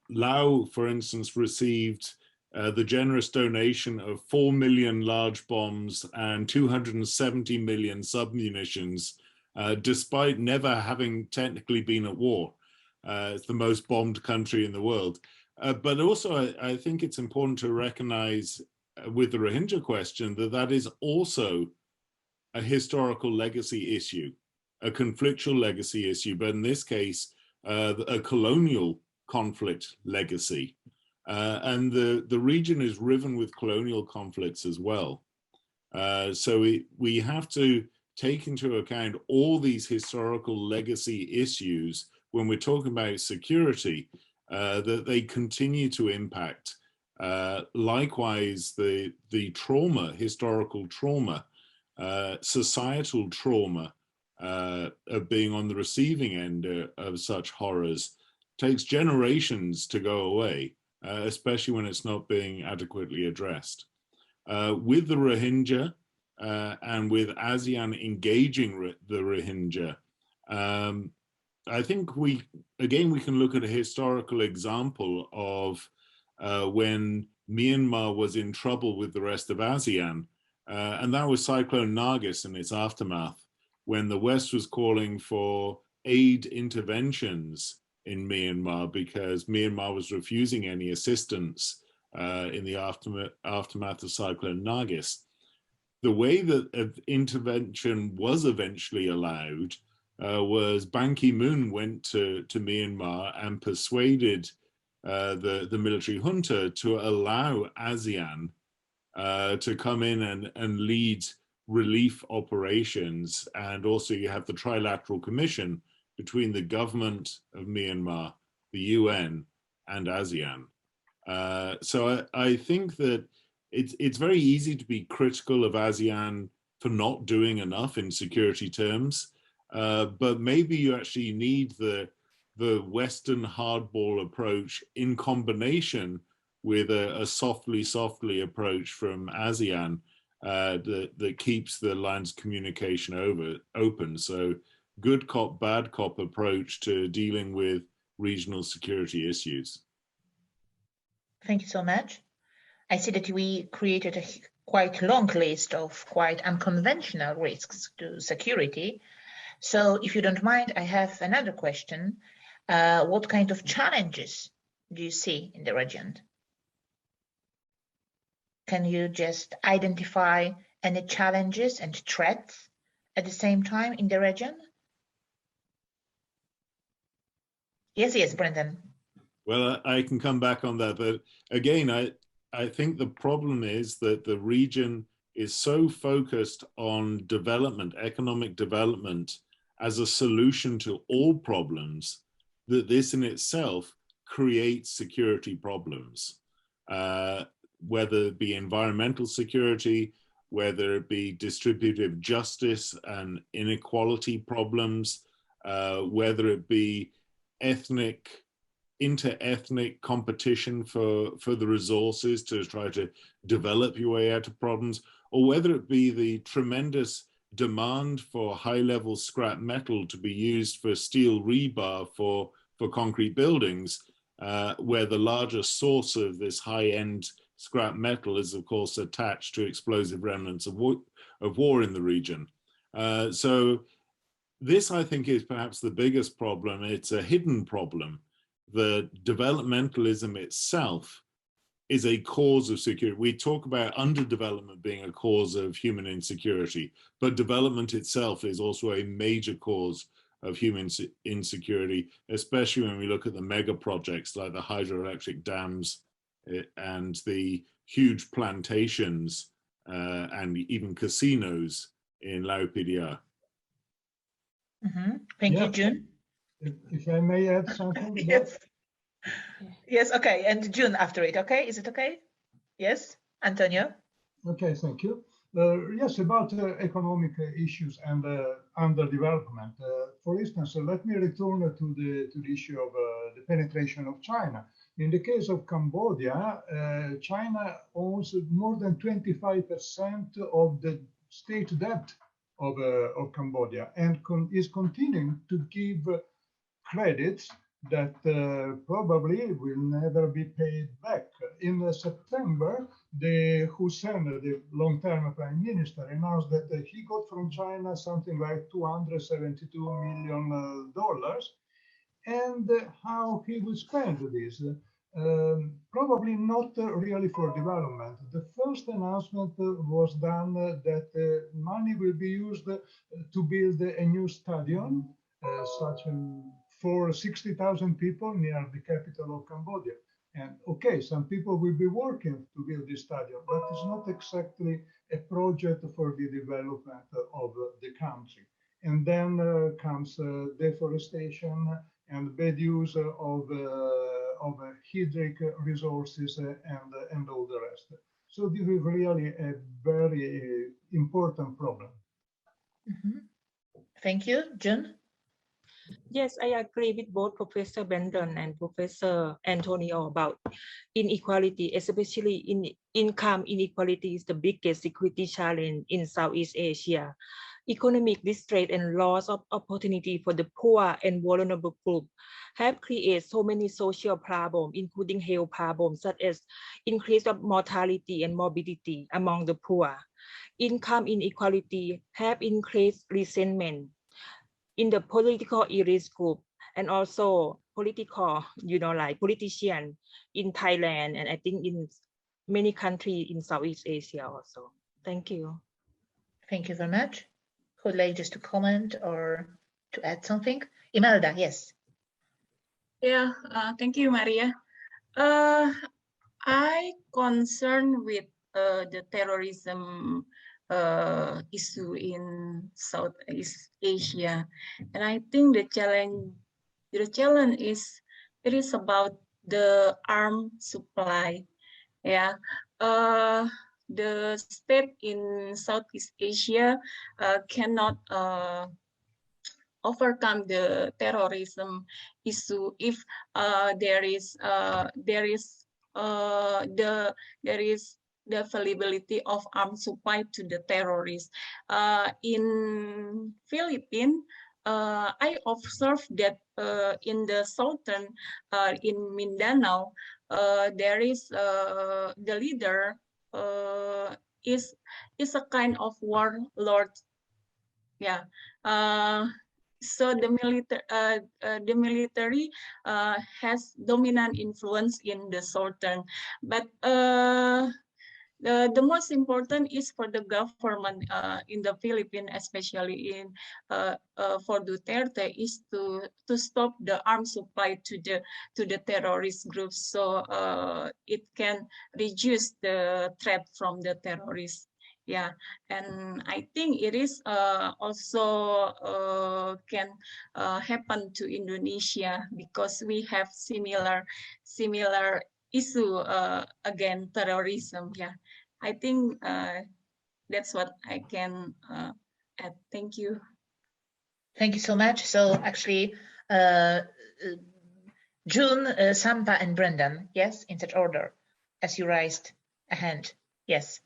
Laos, for instance, received the generous donation of 4 million large bombs and 270 million submunitions, despite never having technically been at war. It's the most bombed country in the world. But also, I think it's important to recognize with the Rohingya question that is also a historical legacy issue, a conflictual legacy issue, but in this case, a colonial conflict legacy. And the region is riven with colonial conflicts as well. So we have to take into account all these historical legacy issues when we're talking about security, that they continue to impact. Likewise, the trauma, historical trauma, societal trauma of being on the receiving end of such horrors takes generations to go away, especially when it's not being adequately addressed. With the Rohingya and with ASEAN engaging the Rohingya, I think we can look at a historical example of when Myanmar was in trouble with the rest of ASEAN, and that was Cyclone Nargis and its aftermath, when the West was calling for aid interventions in Myanmar because Myanmar was refusing any assistance in the aftermath of Cyclone Nargis. The way that intervention was eventually allowed was Ban Ki-moon went to Myanmar and persuaded the military junta to allow ASEAN to come in and lead relief operations. And also you have the Trilateral Commission between the government of Myanmar, the UN, and ASEAN. So I think that it's very easy to be critical of ASEAN for not doing enough in security terms, but maybe you actually need the Western hardball approach in combination with a softly approach from ASEAN that keeps the lines of communication open. So good cop, bad cop approach to dealing with regional security issues. Thank you so much. I see that we created a quite long list of quite unconventional risks to security. So if you don't mind, I have another question. What kind of challenges do you see in the region? Can you just identify any challenges and threats at the same time in the region? Yes, Brendan. Well, I can come back on that, but again, I think the problem is that the region is so focused on development, economic development, as a solution to all problems, that this in itself creates security problems, whether it be environmental security, whether it be distributive justice and inequality problems, whether it be inter-ethnic competition for the resources to try to develop your way out of problems, or whether it be the tremendous demand for high-level scrap metal to be used for steel rebar for concrete buildings, where the largest source of this high-end scrap metal is, of course, attached to explosive remnants of war in the region. So this, I think, is perhaps the biggest problem. It's a hidden problem. The developmentalism itself is a cause of security. We talk about underdevelopment being a cause of human insecurity, but development itself is also a major cause of human insecurity, especially when we look at the mega projects like the hydroelectric dams and the huge plantations and even casinos in Laupedia. Thank you, June. If I may add something. Yes. Yes, okay, and June after it, okay? Is it okay? Yes, Antonio? Okay, thank you. Yes, about economic issues and underdevelopment. For instance, let me return to the issue of the penetration of China. In the case of Cambodia, China owns more than 25% of the state debt of Cambodia and is continuing to give credits that probably will never be paid back. In September, the Hussein, the long-term prime minister, announced that he got from China something like $272 million, and how he would spend this. Probably not really for development. The first announcement was done that money will be used to build a new stadium, for 60,000 people near the capital of Cambodia. And okay, some people will be working to build this stadium, but it's not exactly a project for the development of the country. And then comes deforestation and bad use of hydric resources and all the rest. So this is really a very important problem. Thank you, June. Yes, I agree with both Professor Brandon and Professor Antonio about inequality, especially in income inequality is the biggest security challenge in Southeast Asia. Economic distress and loss of opportunity for the poor and vulnerable group have created so many social problems, including health problems such as increase of mortality and morbidity among the poor. Income inequality have increased resentment in the political elite group and also political, like politicians in Thailand and I think in many countries in Southeast Asia also. Thank you. Thank you very much. Who would like just to comment or to add something? Imelda, yes. Yeah, thank you, Maria. I concerned with the terrorism issue in Southeast Asia, and I think the challenge is it is about the arms supply. Yeah, the state in Southeast Asia cannot overcome the terrorism issue if there is the availability of arms supply to the terrorists. In Philippines, I observed that in the southern, in Mindanao, there is the leader is a kind of warlord. Yeah. So the military has dominant influence in the southern, but the most important is for the government in the Philippines, especially in for Duterte, is to stop the arms supply to the terrorist groups, so it can reduce the threat from the terrorists. Yeah, and I think it is also can happen to Indonesia because we have similar issue against terrorism. Yeah, I think that's what I can add. Thank you. Thank you so much. So actually, June, Sampa, and Brendan, yes, in such order, as you raised a hand. Yes.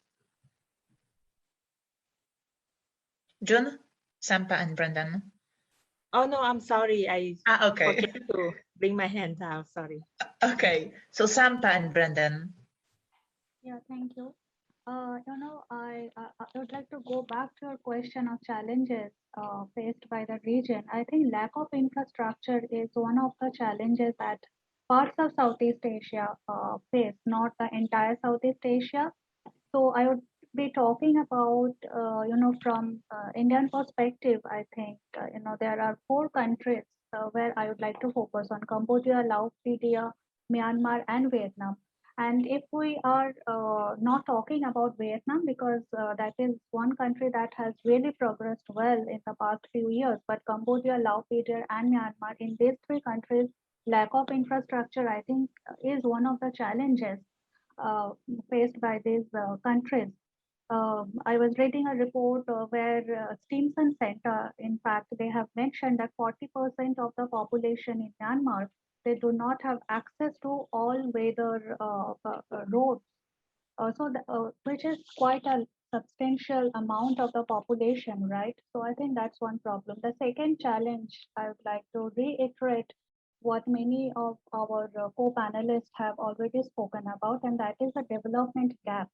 June, Sampa, and Brendan. Oh no, I'm sorry. I okay. forget to bring my hand down. Sorry. Okay, so Sampa and Brendan. Yeah, thank you. I would like to go back to your question of challenges faced by the region. I think lack of infrastructure is one of the challenges that parts of Southeast Asia face, not the entire Southeast Asia. So I would be talking about, from Indian perspective, I think, there are 4 countries where I would like to focus on: Cambodia, Laos, Myanmar, and Vietnam. And if we are not talking about Vietnam, because that is one country that has really progressed well in the past few years, but Cambodia, Laos, and Myanmar, in these 3 countries, lack of infrastructure, I think, is one of the challenges faced by these countries. I was reading a report where Stimson Center, in fact, they have mentioned that 40% of the population in Myanmar, they do not have access to all-weather roads, which is quite a substantial amount of the population, right? So I think that's one problem. The second challenge, I would like to reiterate what many of our co-panelists have already spoken about, and that is the development gap.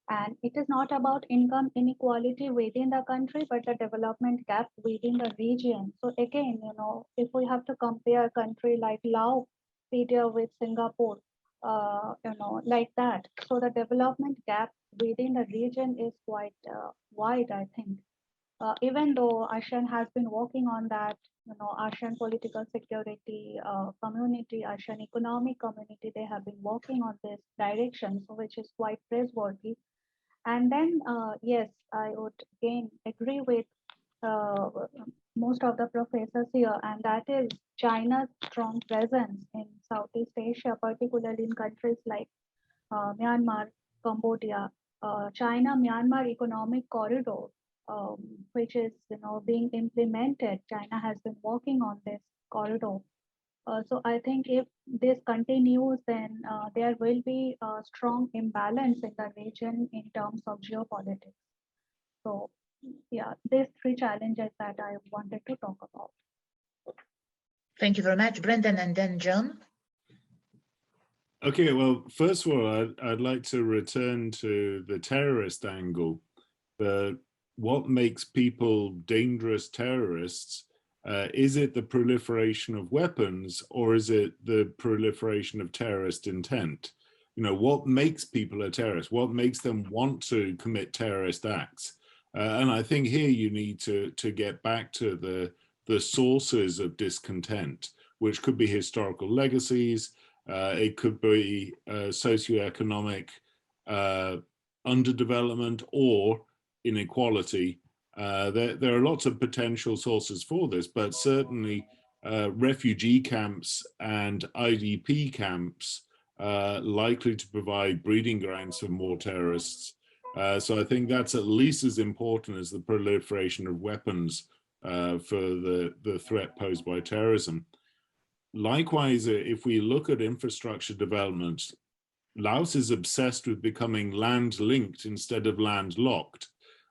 And it is not about income inequality within the country, but the development gap within the region. So again, if we have to compare a country like Laos, with Singapore, like that. So the development gap within the region is quite wide, I think. Even though ASEAN has been working on that, ASEAN political security community, ASEAN economic community, they have been working on this direction, so which is quite praiseworthy. And then, yes, I would again agree with most of the professors here, and that is China's strong presence in Southeast Asia, particularly in countries like Myanmar, Cambodia, China-Myanmar economic corridor, which is being implemented. China has been working on this corridor. So I think if this continues, then there will be a strong imbalance in the region in terms of geopolitics. So yeah, these 3 challenges that I wanted to talk about. Thank you very much, Brendan, and then John. Okay, well, first of all, I'd like to return to the terrorist angle. What makes people dangerous terrorists? Is it the proliferation of weapons, or is it the proliferation of terrorist intent? What makes people a terrorist? What makes them want to commit terrorist acts? And I think here you need to get back to the sources of discontent, which could be historical legacies, it could be socioeconomic underdevelopment or inequality. There are lots of potential sources for this, but certainly refugee camps and IDP camps likely to provide breeding grounds for more terrorists. So I think that's at least as important as the proliferation of weapons for the threat posed by terrorism. Likewise, if we look at infrastructure development, Laos is obsessed with becoming land-linked instead of land-locked,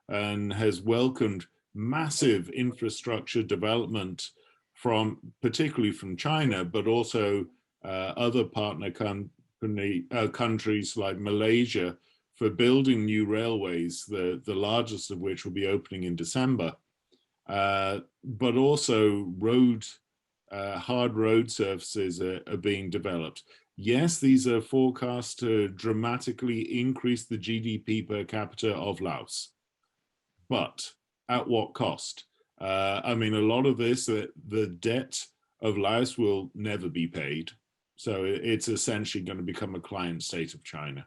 and has welcomed massive infrastructure development particularly from China, but also other partner countries like Malaysia for building new railways, the largest of which will be opening in December, but also hard road surfaces are being developed. Yes, these are forecast to dramatically increase the GDP per capita of Laos. But at what cost? I mean, a lot of this, the debt of Laos will never be paid. So it's essentially going to become a client state of China.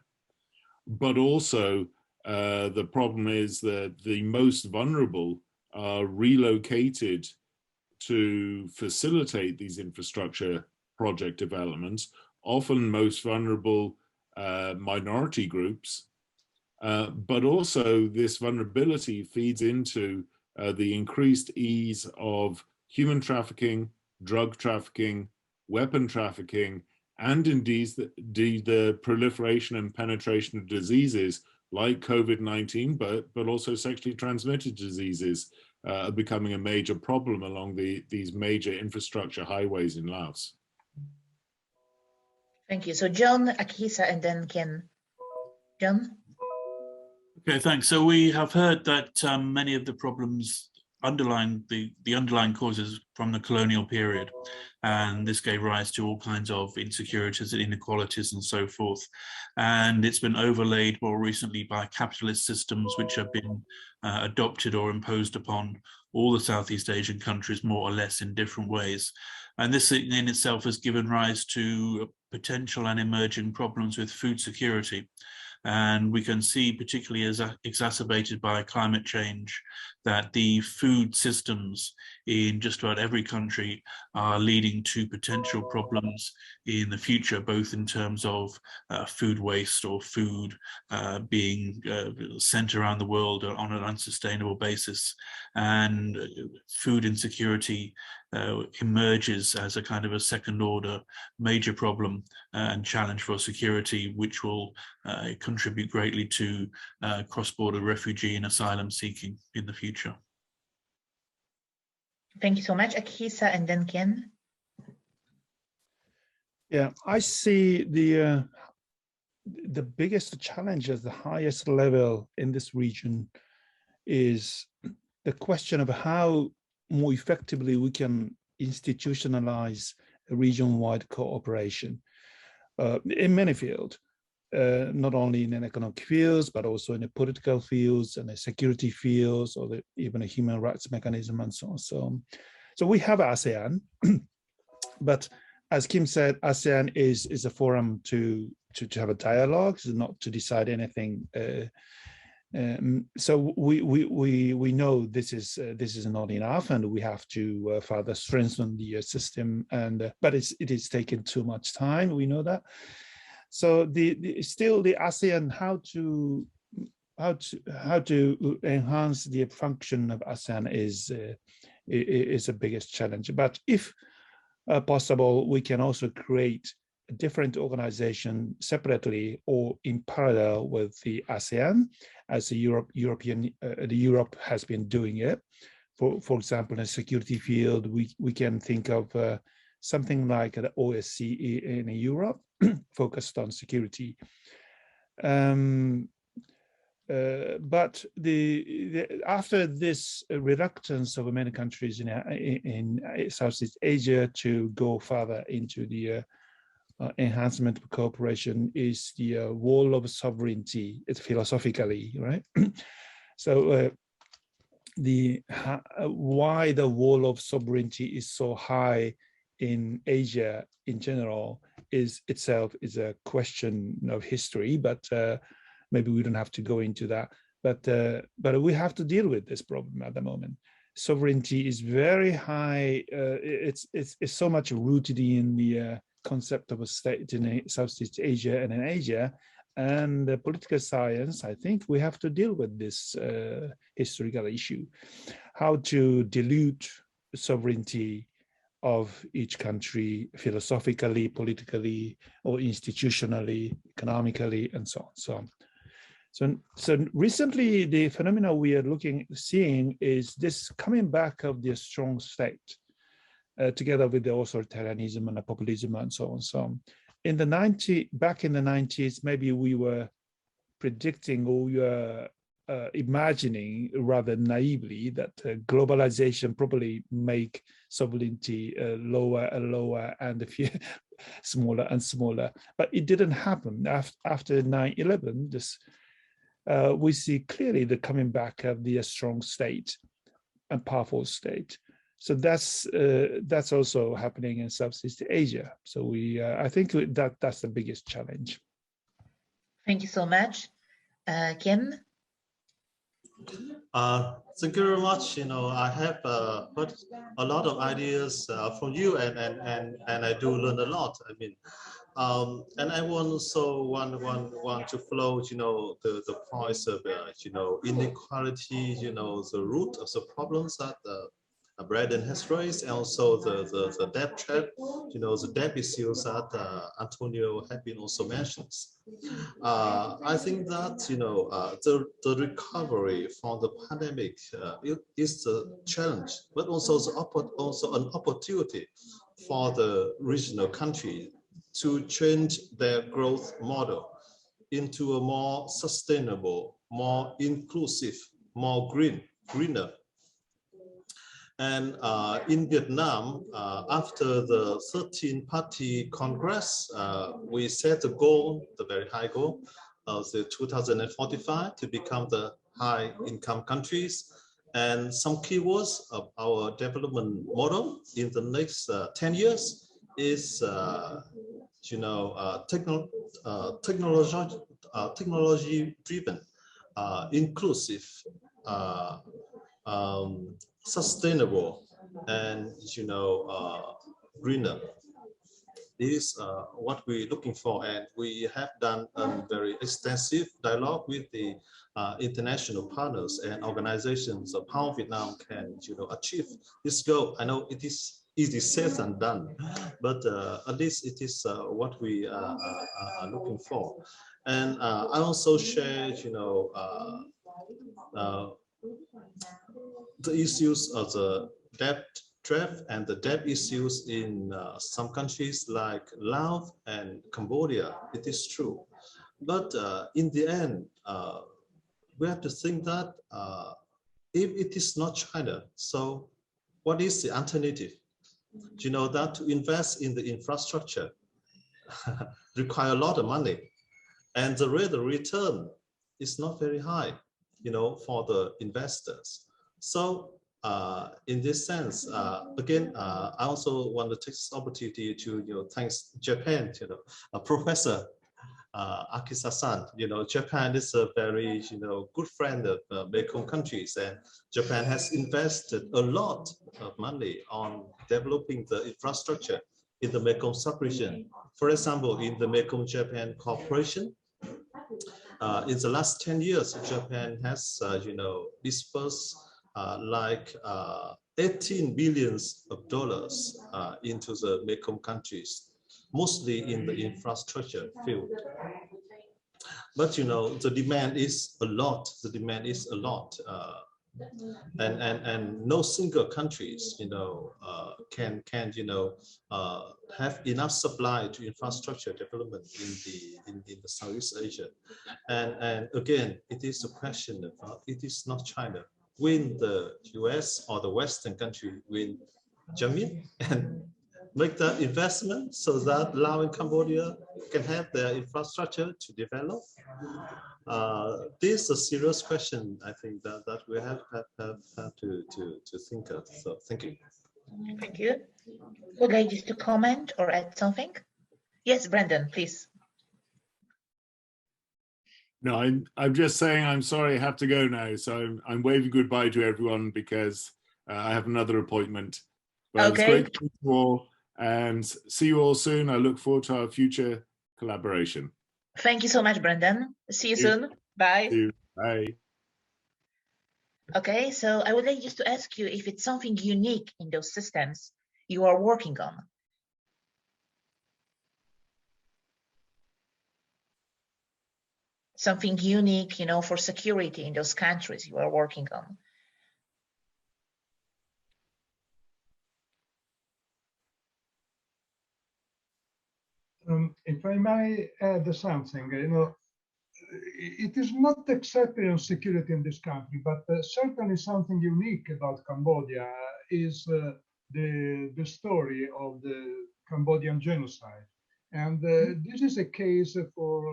But also, the problem is that the most vulnerable are relocated to facilitate these infrastructure project developments, often most vulnerable minority groups. But also this vulnerability feeds into the increased ease of human trafficking, drug trafficking, weapon trafficking, and indeed the proliferation and penetration of diseases like COVID-19, but also sexually transmitted diseases are becoming a major problem along these major infrastructure highways in Laos. Thank you. So John, Akisa, and then Ken. John? Okay, thanks. So we have heard that many of the problems underlying the underlying causes from the colonial period, and this gave rise to all kinds of insecurities and inequalities and so forth. And it's been overlaid more recently by capitalist systems which have been adopted or imposed upon all the Southeast Asian countries more or less in different ways. And this in itself has given rise to potential and emerging problems with food security. And we can see, particularly as exacerbated by climate change, that the food systems in just about every country are leading to potential problems in the future, both in terms of food waste or food being sent around the world on an unsustainable basis. And food insecurity emerges as a kind of a second order major problem and challenge for security, which will contribute greatly to cross-border refugee and asylum seeking in the future. Thank you so much, Akisa, and then Ken. Yeah, I see the biggest challenge at the highest level in this region is the question of how more effectively we can institutionalize a region-wide cooperation in many fields, not only in the economic fields, but also in the political fields and the security fields, or even a human rights mechanism and so on. So we have ASEAN, but as Kim said, ASEAN is a forum to have a dialogue, not to decide anything. So we know this is not enough, and we have to further strengthen the system. And but it is taking too much time. We know that. So still the ASEAN, how to enhance the function of ASEAN is the biggest challenge. But if possible, we can also create a different organization separately or in parallel with the ASEAN, as the Europe has been doing it. For example, in the security field, we can think of something like the OSCE in Europe, focused on security. But after this reluctance of many countries in Southeast Asia to go further into the enhancement of cooperation is the wall of sovereignty. It's philosophically, right? So why the wall of sovereignty is so high in Asia in general is itself a question of history, but maybe we don't have to go into that. But we have to deal with this problem at the moment. Sovereignty is very high. It's so much rooted in the concept of a state in Southeast Asia and in Asia. And the political science, I think we have to deal with this historical issue, how to dilute sovereignty of each country philosophically, politically, or institutionally, economically, and so on. So recently, the phenomena we are seeing is this coming back of the strong state, together with the authoritarianism and the populism and so on. So back in the 90s, maybe we were predicting, or we were imagining rather naively that globalization probably make sovereignty lower and lower and smaller and smaller. But it didn't happen. After 9/11, we see clearly the coming back of the strong state and powerful state. So that's also happening in Southeast Asia. So I think that's the biggest challenge. Thank you so much, Ken. Thank you very much. I have heard a lot of ideas from you, and I do learn a lot. I mean, and I also want to flow, the points of inequality, the root of the problems that Braden has raised, and also the debt trap, the debt issues that Antonio had been also mentioned. I think that the recovery from the pandemic is the challenge, but also an opportunity for the regional country to change their growth model. into a more sustainable, more inclusive, more greener. And in Vietnam, after the 13-party Congress, we set a goal, the very high goal, of the 2045 to become the high-income countries. And some keywords of our development model in the next 10 years is, technology-driven, inclusive, sustainable, and greener. This is what we're looking for, and we have done a very extensive dialogue with the international partners and organizations of how Vietnam can achieve this goal. I know it is easy said than done, but at least it is what we are looking for. And I also share the issues of the debt trap and the debt issues in some countries like Laos and Cambodia. It is true, but in the end, we have to think that if it is not China, so what is the alternative? That to invest in the infrastructure require a lot of money, and the rate of return is not very high, for the investors. So in this sense, again, I also want to take this opportunity to thanks Japan, Professor Akisa-san. Japan is a very good friend of Mekong countries, and Japan has invested a lot of money on developing the infrastructure in the Mekong sub-region. For example, in the Mekong-Japan Cooperation, in the last 10 years, Japan has dispersed like $18 billion into the Mekong countries, mostly in the infrastructure field. But the demand is a lot. The demand is a lot, and no single countries can have enough supply to infrastructure development in the Southeast Asia. And again, it is a question of it is not China. When the US or the Western country will jump in and make that investment so that Laos and Cambodia can have their infrastructure to develop? This is a serious question, I think, that we have to think of. So thank you. Thank you. Would ladies to comment or add something? Yes, Brendan, please. No, I'm just saying I'm sorry I have to go now. So I'm waving goodbye to everyone because I have another appointment. But Okay. It's great to meet you all and see you all soon. I look forward to our future collaboration. Thank you so much, Brendan. See you soon. Bye. See you. Bye. Okay, so I would like just to ask you if it's something unique in those systems you are working on. Something unique, for security in those countries you are working on. If I may add something, it is not exactly on security in this country, but certainly something unique about Cambodia is the story of the Cambodian genocide. And this is a case for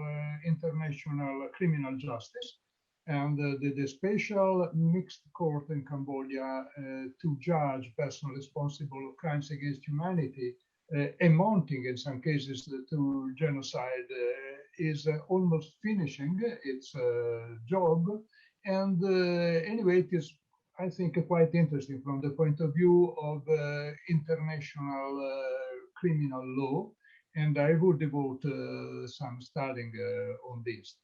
international criminal justice. And the special mixed court in Cambodia to judge persons responsible of crimes against humanity, amounting in some cases to genocide, is almost finishing its job. And anyway, it is, I think, quite interesting from the point of view of international criminal law. And I would devote some studying on this.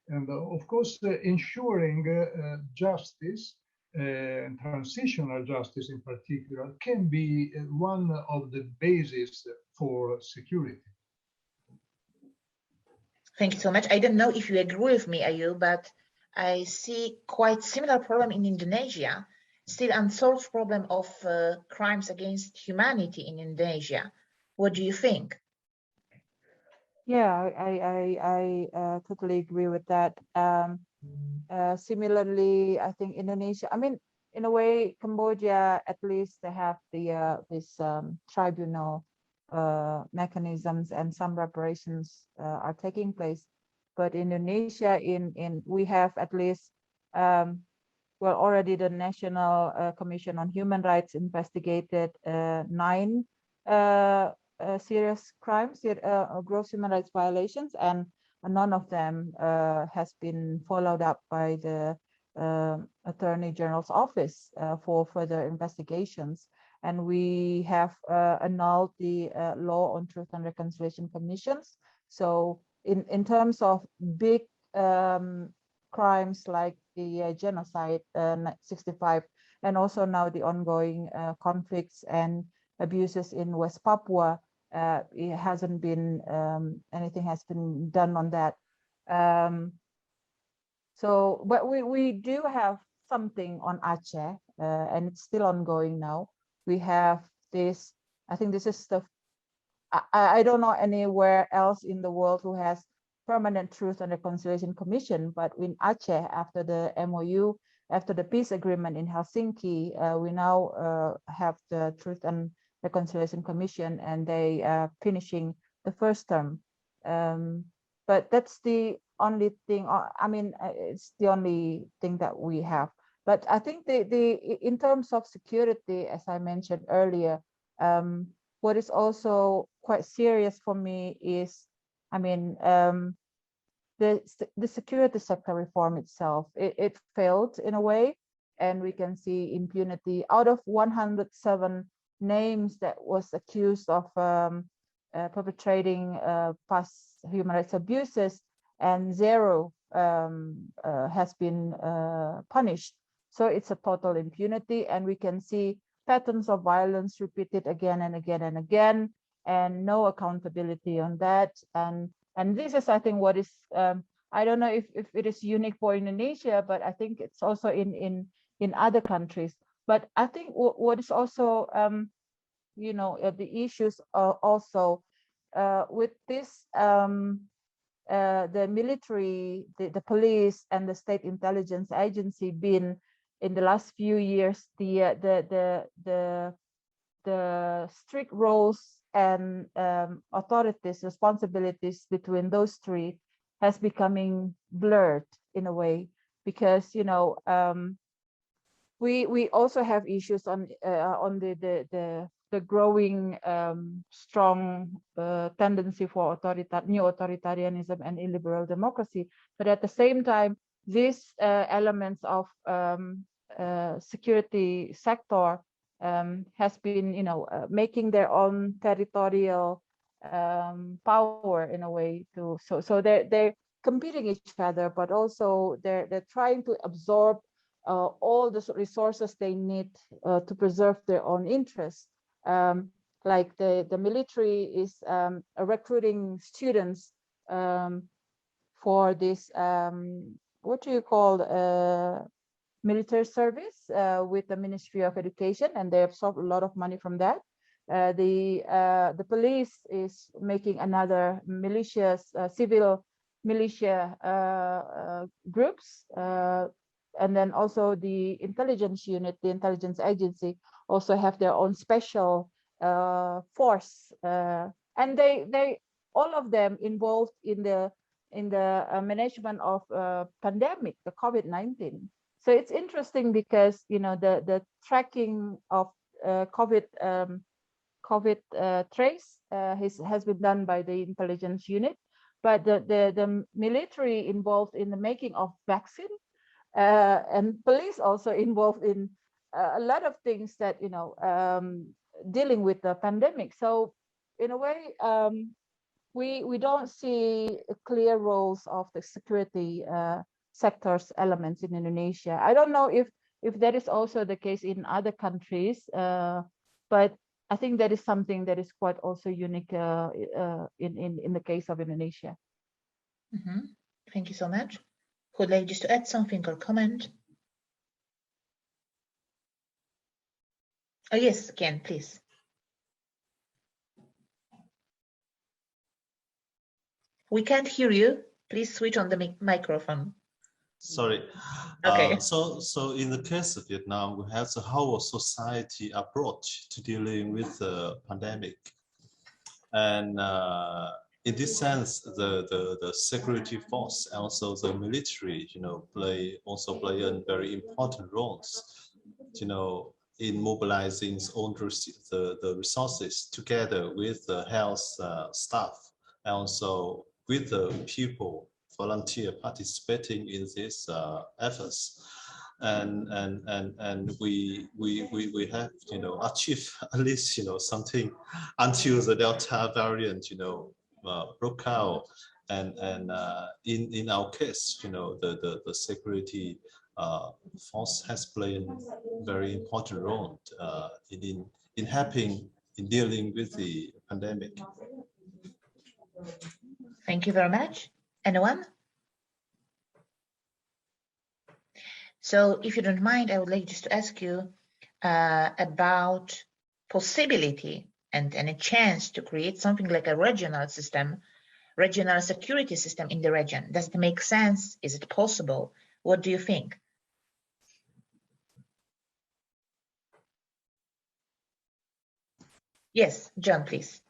And of course, ensuring justice, and transitional justice in particular, can be one of the bases for security. Thank you so much. I don't know if you agree with me, Ayu, but I see quite similar problem in Indonesia, still unsolved problem of crimes against humanity in Indonesia. What do you think? Yeah, I totally agree with that. Similarly, I think Indonesia, I mean, in a way, Cambodia, at least they have the this tribunal mechanisms, and some reparations are taking place. But Indonesia, we have at least well, already the National Commission on Human Rights investigated 9 serious crimes, gross human rights violations, and none of them has been followed up by the Attorney General's office for further investigations. And we have annulled the law on Truth and Reconciliation Commissions. So in terms of big crimes like the genocide 65, and also now the ongoing conflicts and abuses in West Papua, it hasn't been anything has been done on that. So, but we do have something on Aceh, and it's still ongoing now. We have this, I think this is the, I don't know anywhere else in the world who has Permanent Truth and Reconciliation Commission, but in Aceh, after the MOU, after the peace agreement in Helsinki, we now have the Truth and Reconciliation Commission, and they are finishing the first term. But that's the only thing, I mean, it's the only thing that we have. But I think in terms of security, as I mentioned earlier, what is also quite serious for me is, I mean, the security sector reform itself, it failed in a way, and we can see impunity. Out of 107 names that was accused of perpetrating past human rights abuses, and 0 has been punished. So it's a total impunity, and we can see patterns of violence repeated again and again and again, and no accountability on that. And this is, I think, what is, I don't know if it is unique for Indonesia, but I think it's also in other countries. But I think what is also, you know, the issues are also with this, the military, the police, and the state intelligence agency been in the last few years, the strict roles and authorities, responsibilities between those 3 has becoming blurred in a way, because, you know, we also have issues on the growing strong tendency for new authoritarianism and illiberal democracy. But at the same time, these elements of security sector has been, you know, making their own territorial power in a way too. So they're competing each other, but also they're trying to absorb all the resources they need to preserve their own interests. Like the military is recruiting students for this, what do you call, military service with the Ministry of Education, and they absorb a lot of money from that. The police is making another militias, civil militia groups, and then also the intelligence unit, the intelligence agency, also have their own special force, and they all of them involved in the management of pandemic, the COVID-19. So it's interesting because, you know, the tracking of COVID trace has been done by the intelligence unit, but the military involved in the making of vaccine, and police also involved in a lot of things that, you know, dealing with the pandemic. So in a way, we don't see clear roles of the security sectors elements in Indonesia. I don't know if that is also the case in other countries, but I think that is something that is quite also unique in the case of Indonesia. Thank you so much. Would like just to add something or comment? Oh yes, Ken, please. We can't hear you. Please switch on the microphone. Sorry. Okay. So in the case of Vietnam, we have the whole society approach to dealing with the pandemic. And in this sense, the security force, also the military, play a very important roles, in mobilizing the resources together with the health staff, and also with the people, volunteer participating in these efforts. And we have achieved at least something until the Delta variant broke out, and in our case the security force has played a very important role in helping in dealing with the pandemic. Thank you very much. Anyone? So if you don't mind, I would like just to ask you about possibility and a chance to create something like a regional system, regional security system in the region. Does it make sense? Is it possible? What do you think? Yes, John, please.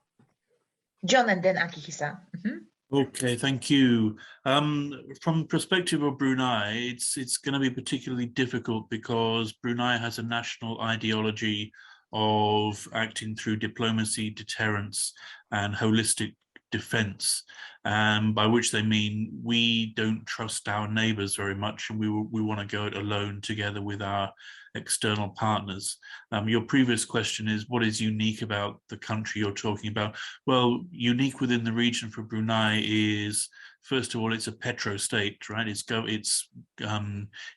John and then Akihisa. Okay, thank you. From the perspective of Brunei, it's going to be particularly difficult because Brunei has a national ideology of acting through diplomacy, deterrence, and holistic defense, by which they mean we don't trust our neighbors very much, and we want to go it alone together with our external partners. Your previous question is, what is unique about the country you're talking about? Well, unique within the region for Brunei is, first of all, it's a petro state, right? Its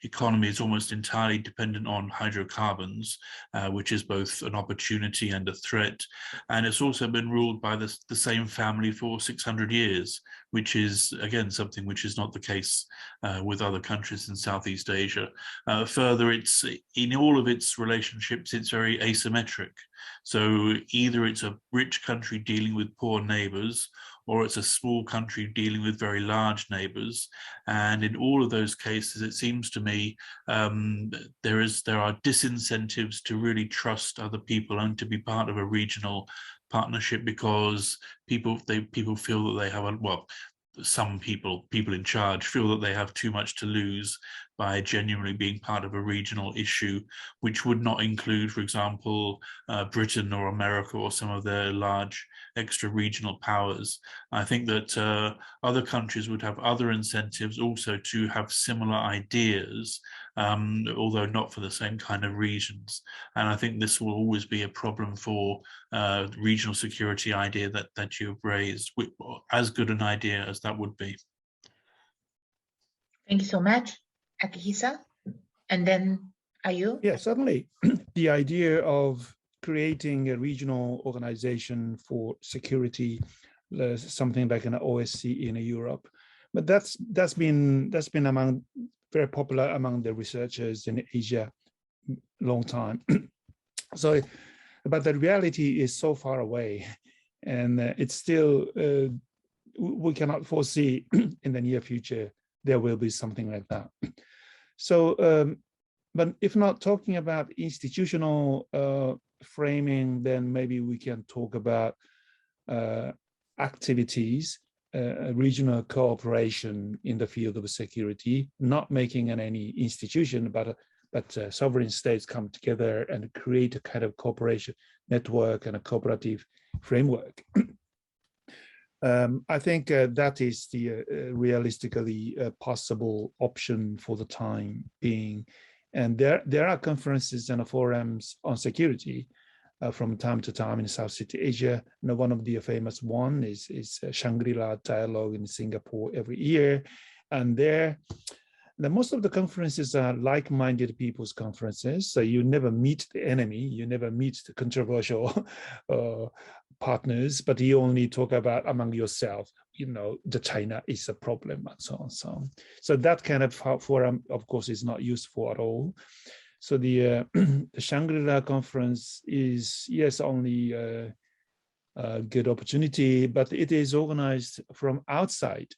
economy is almost entirely dependent on hydrocarbons, which is both an opportunity and a threat. And it's also been ruled by the same family for 600 years, which is, again, something which is not the case with other countries in Southeast Asia. Further, it's in all of its relationships, it's very asymmetric. So either it's a rich country dealing with poor neighbors, or it's a small country dealing with very large neighbors. And in all of those cases, it seems to me there are disincentives to really trust other people and to be part of a regional partnership, because people feel that they have some people in charge feel that they have too much to lose by genuinely being part of a regional issue, which would not include, for example, Britain or America or some of their large extra regional powers. I think that other countries would have other incentives also to have similar ideas, although not for the same kind of reasons. And I think this will always be a problem for regional security idea that you've raised, as good an idea as that would be. Thank you so much. Akihisa, and then Ayu? Yeah, certainly. The idea of creating a regional organization for security, something like an OSCE in Europe, but that's been very popular among the researchers in Asia long time. So, but the reality is so far away, and it's still we cannot foresee in the near future there will be something like that. So, but if not talking about institutional framing, then maybe we can talk about activities, regional cooperation in the field of security, not making any institution, but sovereign states come together and create a kind of cooperation network and a cooperative framework. I think that is the realistically possible option for the time being. And there are conferences and forums on security from time to time in Southeast Asia. And one of the famous one is Shangri-La Dialogue in Singapore every year. And most of the conferences are like-minded people's conferences. So you never meet the enemy, you never meet the controversial partners, but you only talk about among yourself, the China is a problem and so on. So that kind of forum, of course, is not useful at all. So the Shangri-La conference is, yes, only good opportunity, but it is organized from outside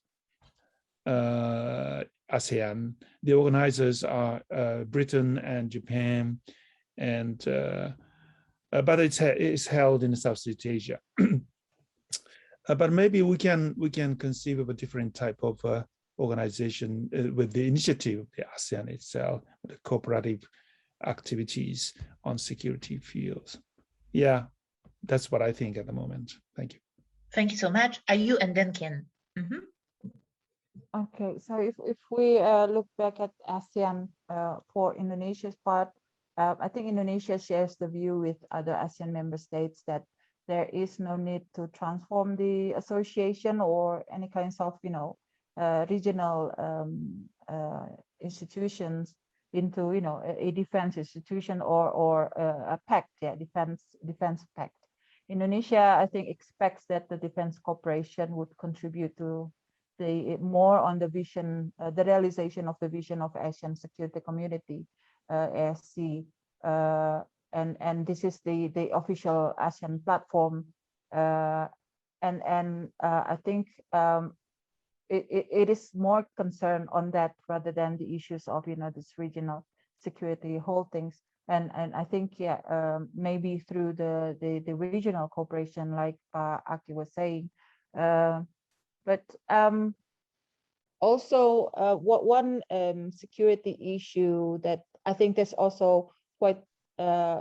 ASEAN. The organizers are Britain and Japan, and but it's held in Southeast Asia. But maybe we can conceive of a different type of organization with the initiative of the ASEAN itself, the cooperative activities on security fields. Yeah, that's what I think at the moment. Thank you. Thank you so much. Are you and then Ken? Okay, so if we look back at ASEAN for Indonesia's part, I think Indonesia shares the view with other ASEAN member states that there is no need to transform the association or any kinds of, regional institutions into, a defense institution or a pact, defense pact. Indonesia, I think, expects that the defense cooperation would contribute to the more on the vision, the realization of the vision of Asian Security Community, ASC, and this is the official ASEAN platform, and I think it is more concerned on that rather than the issues of this regional security whole things. And I think maybe through the regional cooperation, like Aki was saying, but also one security issue that I think that's also quite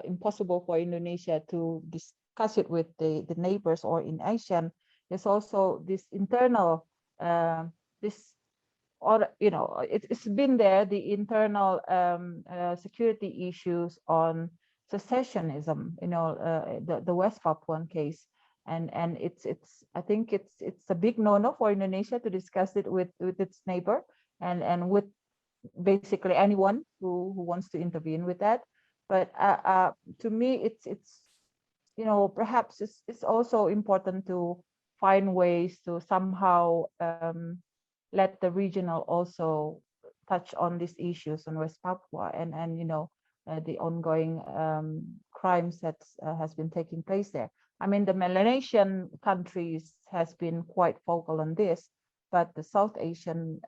impossible for Indonesia to discuss it with the neighbors or in ASEAN. There's also this internal it's been there, the internal security issues on secessionism, the West Papuan case, and it's I think it's a big no-no for Indonesia to discuss it with its neighbor and with basically anyone who wants to intervene with that. But to me, it's perhaps it's also important to find ways to somehow let the regional also touch on these issues on West Papua and the ongoing crimes that has been taking place there. I mean, the Melanesian countries has been quite vocal on this, but the South Asian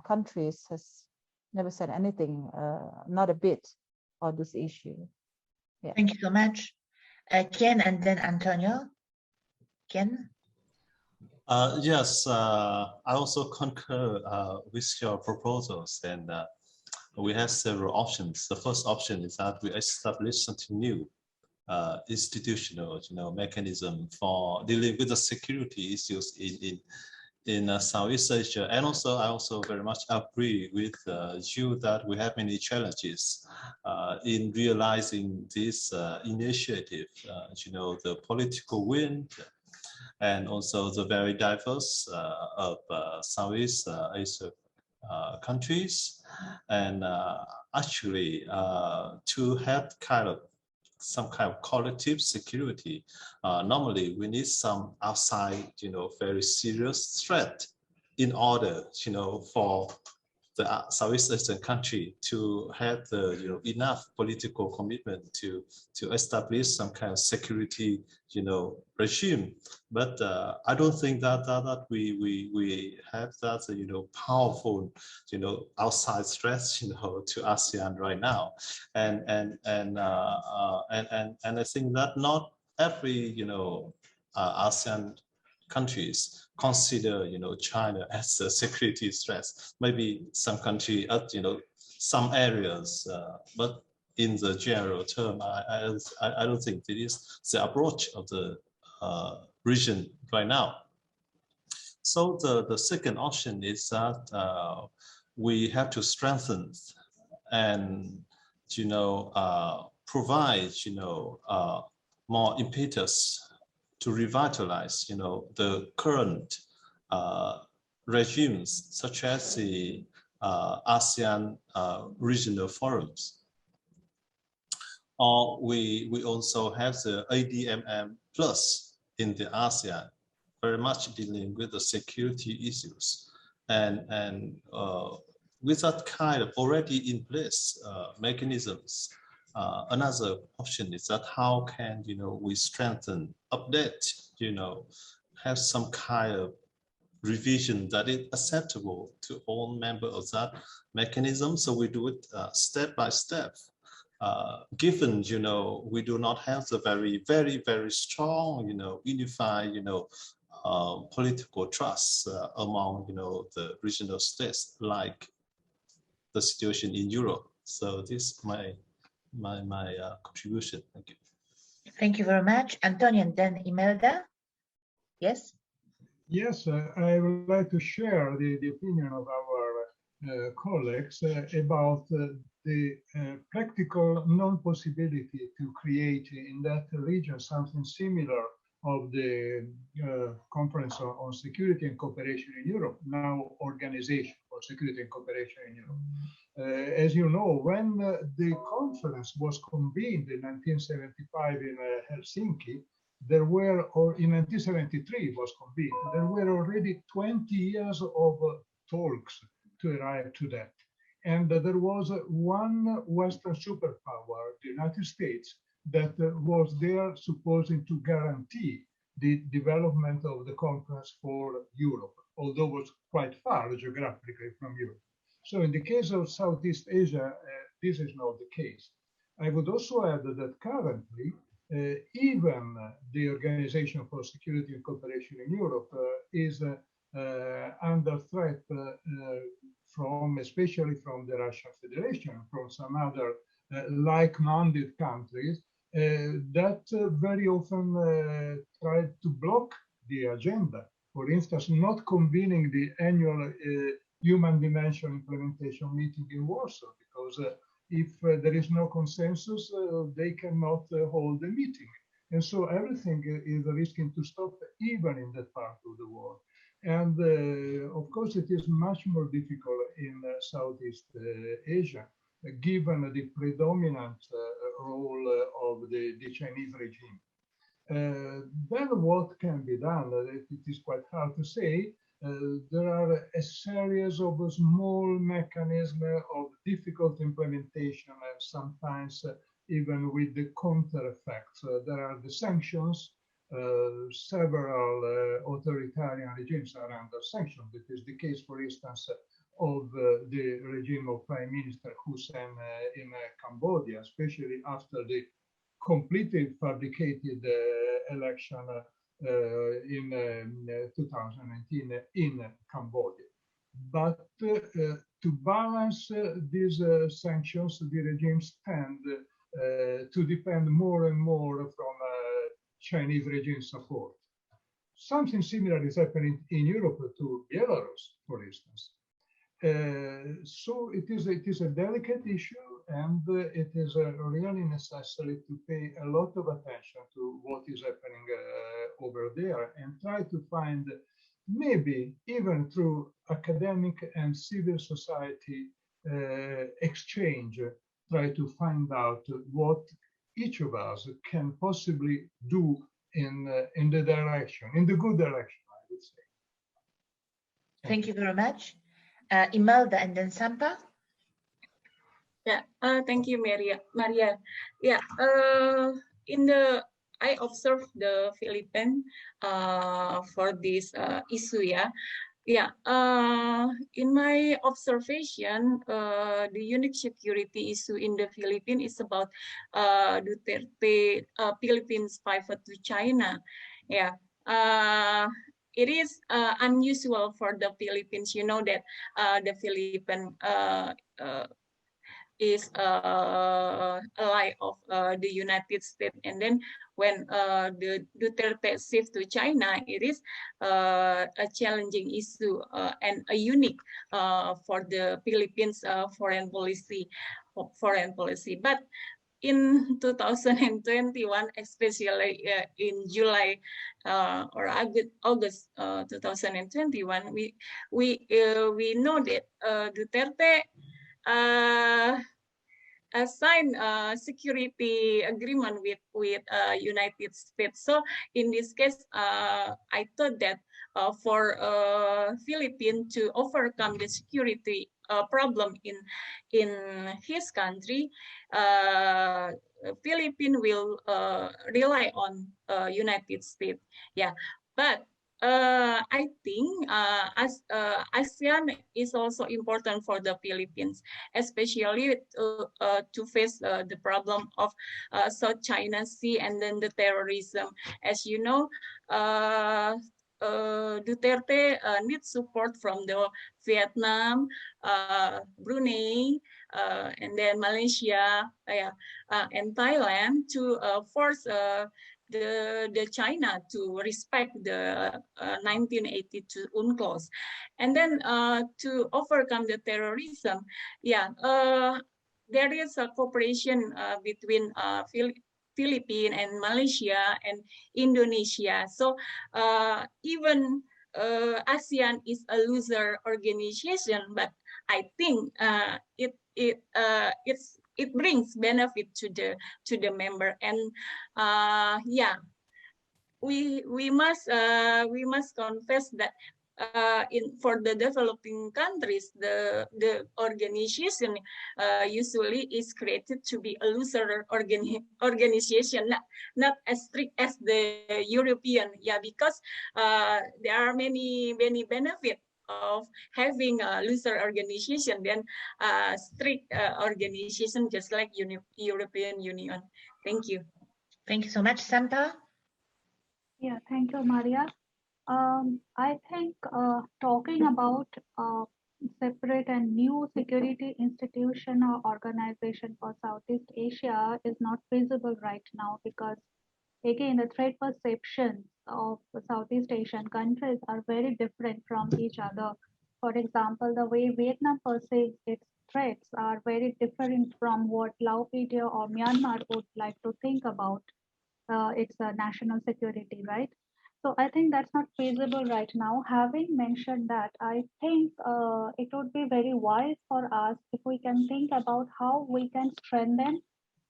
countries has never said anything, not a bit, on this issue. Yeah. Thank you so much. Ken and then Antonio. Ken? Yes, I also concur with your proposals, and we have several options. The first option is that we establish something new, institutional, mechanism for dealing with the security issues in Southeast Asia. And also, I also very much agree with you that we have many challenges in realizing this initiative. The political wind, and also the very diverse of Southeast Asia countries, and actually to have some kind of collective security. Normally, we need some outside, very serious threat in order, for the Southeast Asian country to have the, enough political commitment to establish some kind of security, regime. But I don't think that we have that, powerful, outside threats, to ASEAN right now, and I think that not every, ASEAN countries consider, China as a security threat. Maybe some country, some areas, but in the general term, I don't think it is the approach of the region right now. So the second option is that we have to strengthen and, provide, more impetus to revitalize, the current regimes, such as the ASEAN regional forums. Or we also have the ADMM plus in the ASEAN, very much dealing with the security issues, and with that kind of already in place mechanisms, another option is that how can we strengthen, update, have some kind of revision that is acceptable to all members of that mechanism. So we do it step by step. Given we do not have the very strong unified political trust among the regional states, like the situation in Europe. So this is my contribution. Thank you. Thank you very much, Antonio, and then Imelda. Yes. Yes, I would like to share the opinion of our colleagues about the practical non-possibility to create in that region something similar of the Conference on Security and Cooperation in Europe, now Organization for Security and Cooperation in Europe. As you know, when the conference was convened in 1975 in Helsinki, there were, or in 1973 was convened, there were already 20 years of talks to arrive to that. And there was one Western superpower, the United States, that was there supposing to guarantee the development of the conference for Europe, although it was quite far geographically from Europe. So in the case of Southeast Asia, this is not the case. I would also add that currently, even the Organization for Security and Cooperation in Europe is under threat especially from the Russian Federation, from some other like-minded countries that very often try to block the agenda. For instance, not convening the annual Human Dimension Implementation meeting in Warsaw, because if there is no consensus, they cannot hold the meeting. And so everything is risking to stop even in that part of the world. And of course, it is much more difficult in Southeast Asia, given the predominant role of the Chinese regime. Then what can be done? It is quite hard to say. There are a series of small mechanisms of difficult implementation and sometimes even with the counter effects. There are the sanctions. Several authoritarian regimes are under sanctions. It is the case, for instance, of the regime of Prime Minister Hun Sen in Cambodia, especially after the completely fabricated election in 2019 in Cambodia. But to balance these sanctions, the regimes tend to depend more and more from Chinese regime support. Something similar is happening in Europe to Belarus, for instance. So it is a delicate issue, and it is really necessary to pay a lot of attention to what is happening over there and try to find, maybe even through academic and civil society exchange, try to find out what each of us can possibly do in the direction, in the good direction, I would say. Thank you very much. Imelda and then Sampa. Yeah, thank you, Maria. Yeah, I observed the Philippines for this issue. Yeah, in my observation, the unique security issue in the Philippines is about Duterte Philippines pivot to China. Yeah, it is unusual for the Philippines. You know that the Philippines is ally of the United States, and then when the Duterte shift to China, it is a challenging issue and a unique for the Philippines foreign policy. But in 2021, especially in July or August 2021, we know that Duterte sign a security agreement with United States. So in this case, I thought that for Philippines to overcome the security problem in his country, Philippines will rely on United States. Yeah, but I think as ASEAN is also important for the Philippines, especially to face the problem of South China Sea and then the terrorism. As you know, Duterte needs support from the Vietnam, Brunei, and then Malaysia, and Thailand to force the China to respect the 1982 UNCLOS, and then to overcome the terrorism. Yeah, there is a cooperation between Philippines and Malaysia and Indonesia. So even ASEAN is a loser organization, but I think it brings benefit to the member, and yeah, we must confess that for the developing countries, the organization usually is created to be a loser organization, not as strict as the European. Yeah, because there are many benefits of having a looser organization than a strict organization, just like European Union. Thank you. Thank you so much, Sampa. Yeah, thank you, Maria. I think talking about separate and new security institution or organization for Southeast Asia is not feasible right now, because again, the threat perceptions of Southeast Asian countries are very different from each other. For example, the way Vietnam perceives its threats are very different from what Laos or Myanmar would like to think about its national security, right? So I think that's not feasible right now. Having mentioned that, I think it would be very wise for us if we can think about how we can strengthen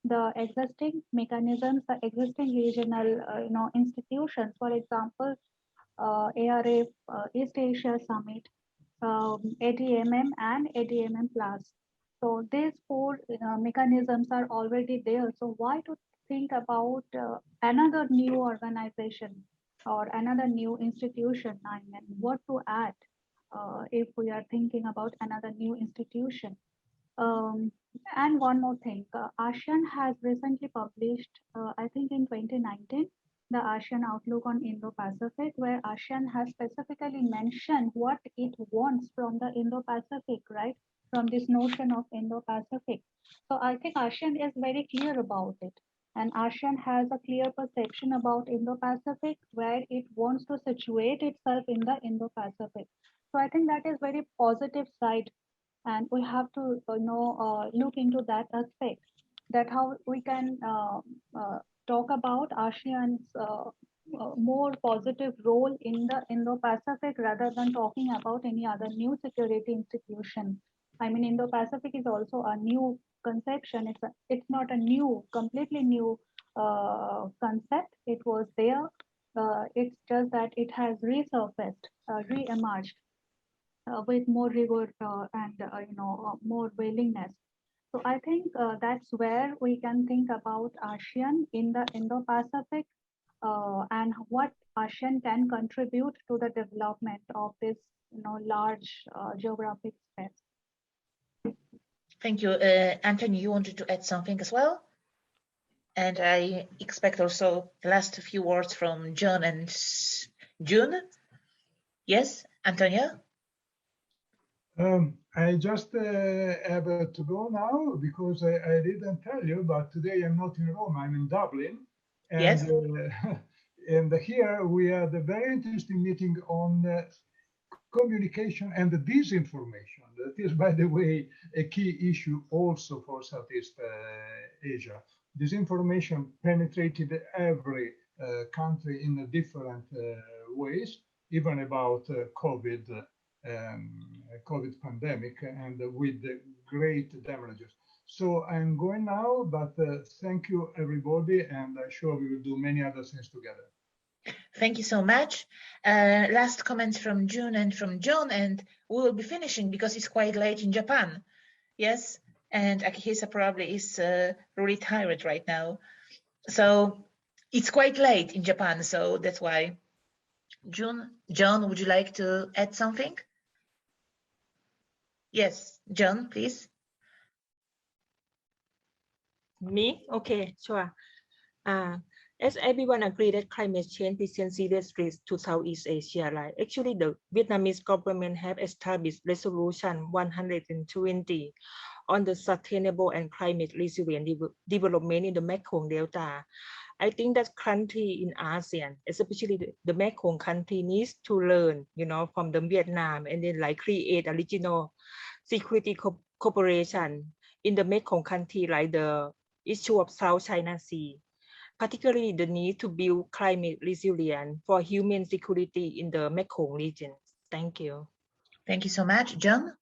the existing mechanisms, the existing regional institutions. For example, ARF, East Asia Summit, ADMM and ADMM Plus. So these four mechanisms are already there. So why to think about another new organization or another new institution? I mean, what to add if we are thinking about another new institution? And one more thing, ASEAN has recently published, I think in 2019, the ASEAN Outlook on Indo-Pacific, where ASEAN has specifically mentioned what it wants from the Indo-Pacific, right? From this notion of Indo-Pacific. So I think ASEAN is very clear about it. And ASEAN has a clear perception about Indo-Pacific, where it wants to situate itself in the Indo-Pacific. So I think that is very positive side. And we have to look into that aspect, that how we can talk about ASEAN's more positive role in the Indo-Pacific rather than talking about any other new security institution. I mean, Indo-Pacific is also a new conception. It's not a new, completely new concept. It was there. It's just that it has resurfaced, re-emerged. With more rigor and more willingness. So I think that's where we can think about ASEAN in the Indo-Pacific and what ASEAN can contribute to the development of this large geographic space. Thank you. Anthony, you wanted to add something as well? And I expect also the last few words from John and June. Yes, Antonia? I just have to go now because I didn't tell you, but today I'm not in Rome, I'm in Dublin. And, yes. And here we had a very interesting meeting on communication and disinformation. That is, by the way, a key issue also for Southeast Asia. Disinformation penetrated every country in different ways, even about COVID pandemic, and with great damages. So I'm going now, but thank you everybody, and I'm sure we will do many other things together. Thank you so much. Last comments from June and from John, and we will be finishing because it's quite late in Japan. Yes, and Akihisa probably is really tired right now. So it's quite late in Japan, so that's why. John, would you like to add something? Yes, John, please. Me? Okay, sure. As everyone agree that climate change presents serious risk to Southeast Asia, right? Actually, the Vietnamese government have established Resolution 120 on the sustainable and climate resilient development in the Mekong Delta. I think that country in ASEAN, especially the Mekong country, needs to learn, from the Vietnam, and then like create a regional security cooperation in the Mekong country, like the issue of South China Sea, particularly the need to build climate resilience for human security in the Mekong region. Thank you. Thank you so much. John?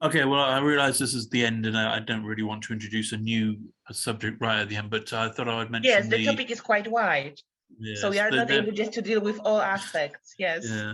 Okay, well, I realize this is the end and I don't really want to introduce a new subject right at the end, but I thought I would mention yes, the topic is quite wide. Yes, so we are not able just to deal with all aspects. Yes. Yeah.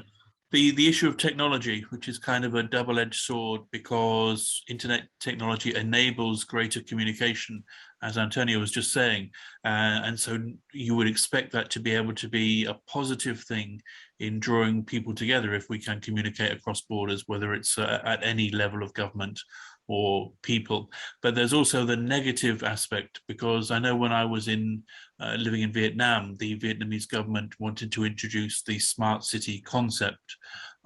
The issue of technology, which is kind of a double-edged sword because internet technology enables greater communication, as Antonio was just saying. And so you would expect that to be able to be a positive thing in drawing people together if we can communicate across borders, whether it's at any level of government or people. But there's also the negative aspect, because I know when I was living in Vietnam, the Vietnamese government wanted to introduce the smart city concept.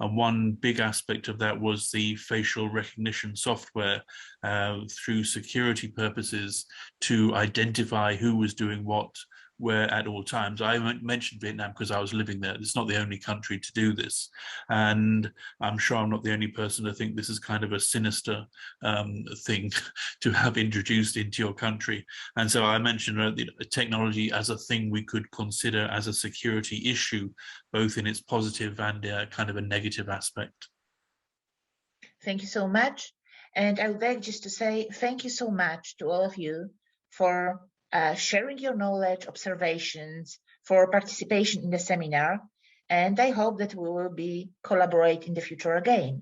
And one big aspect of that was the facial recognition software through security purposes to identify who was doing what, where at all times. I mentioned Vietnam because I was living there. It's not the only country to do this. And I'm sure I'm not the only person to think this is kind of a sinister thing to have introduced into your country. And so I mentioned the technology as a thing we could consider as a security issue, both in its positive and kind of a negative aspect. Thank you so much. And I would like just to say thank you so much to all of you for sharing your knowledge, observations, for participation in the seminar. And I hope that we will be collaborate in the future again.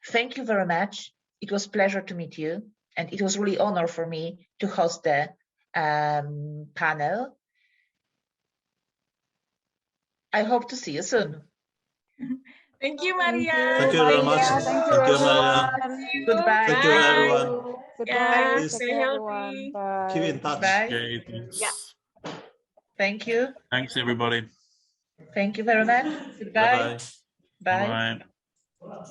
Thank you very much. It was a pleasure to meet you. And it was really an honor for me to host the panel. I hope to see you soon. Thank you, Maria. Thank you very much. Thank you, Thank you, Maria. Goodbye. Thank you, everyone. Goodbye. Please Stay healthy. Bye. keep in touch. Bye. Okay, thanks. Yeah. Thank you. Thanks, everybody. Thank you very much. Goodbye. Bye-bye. Bye. Bye.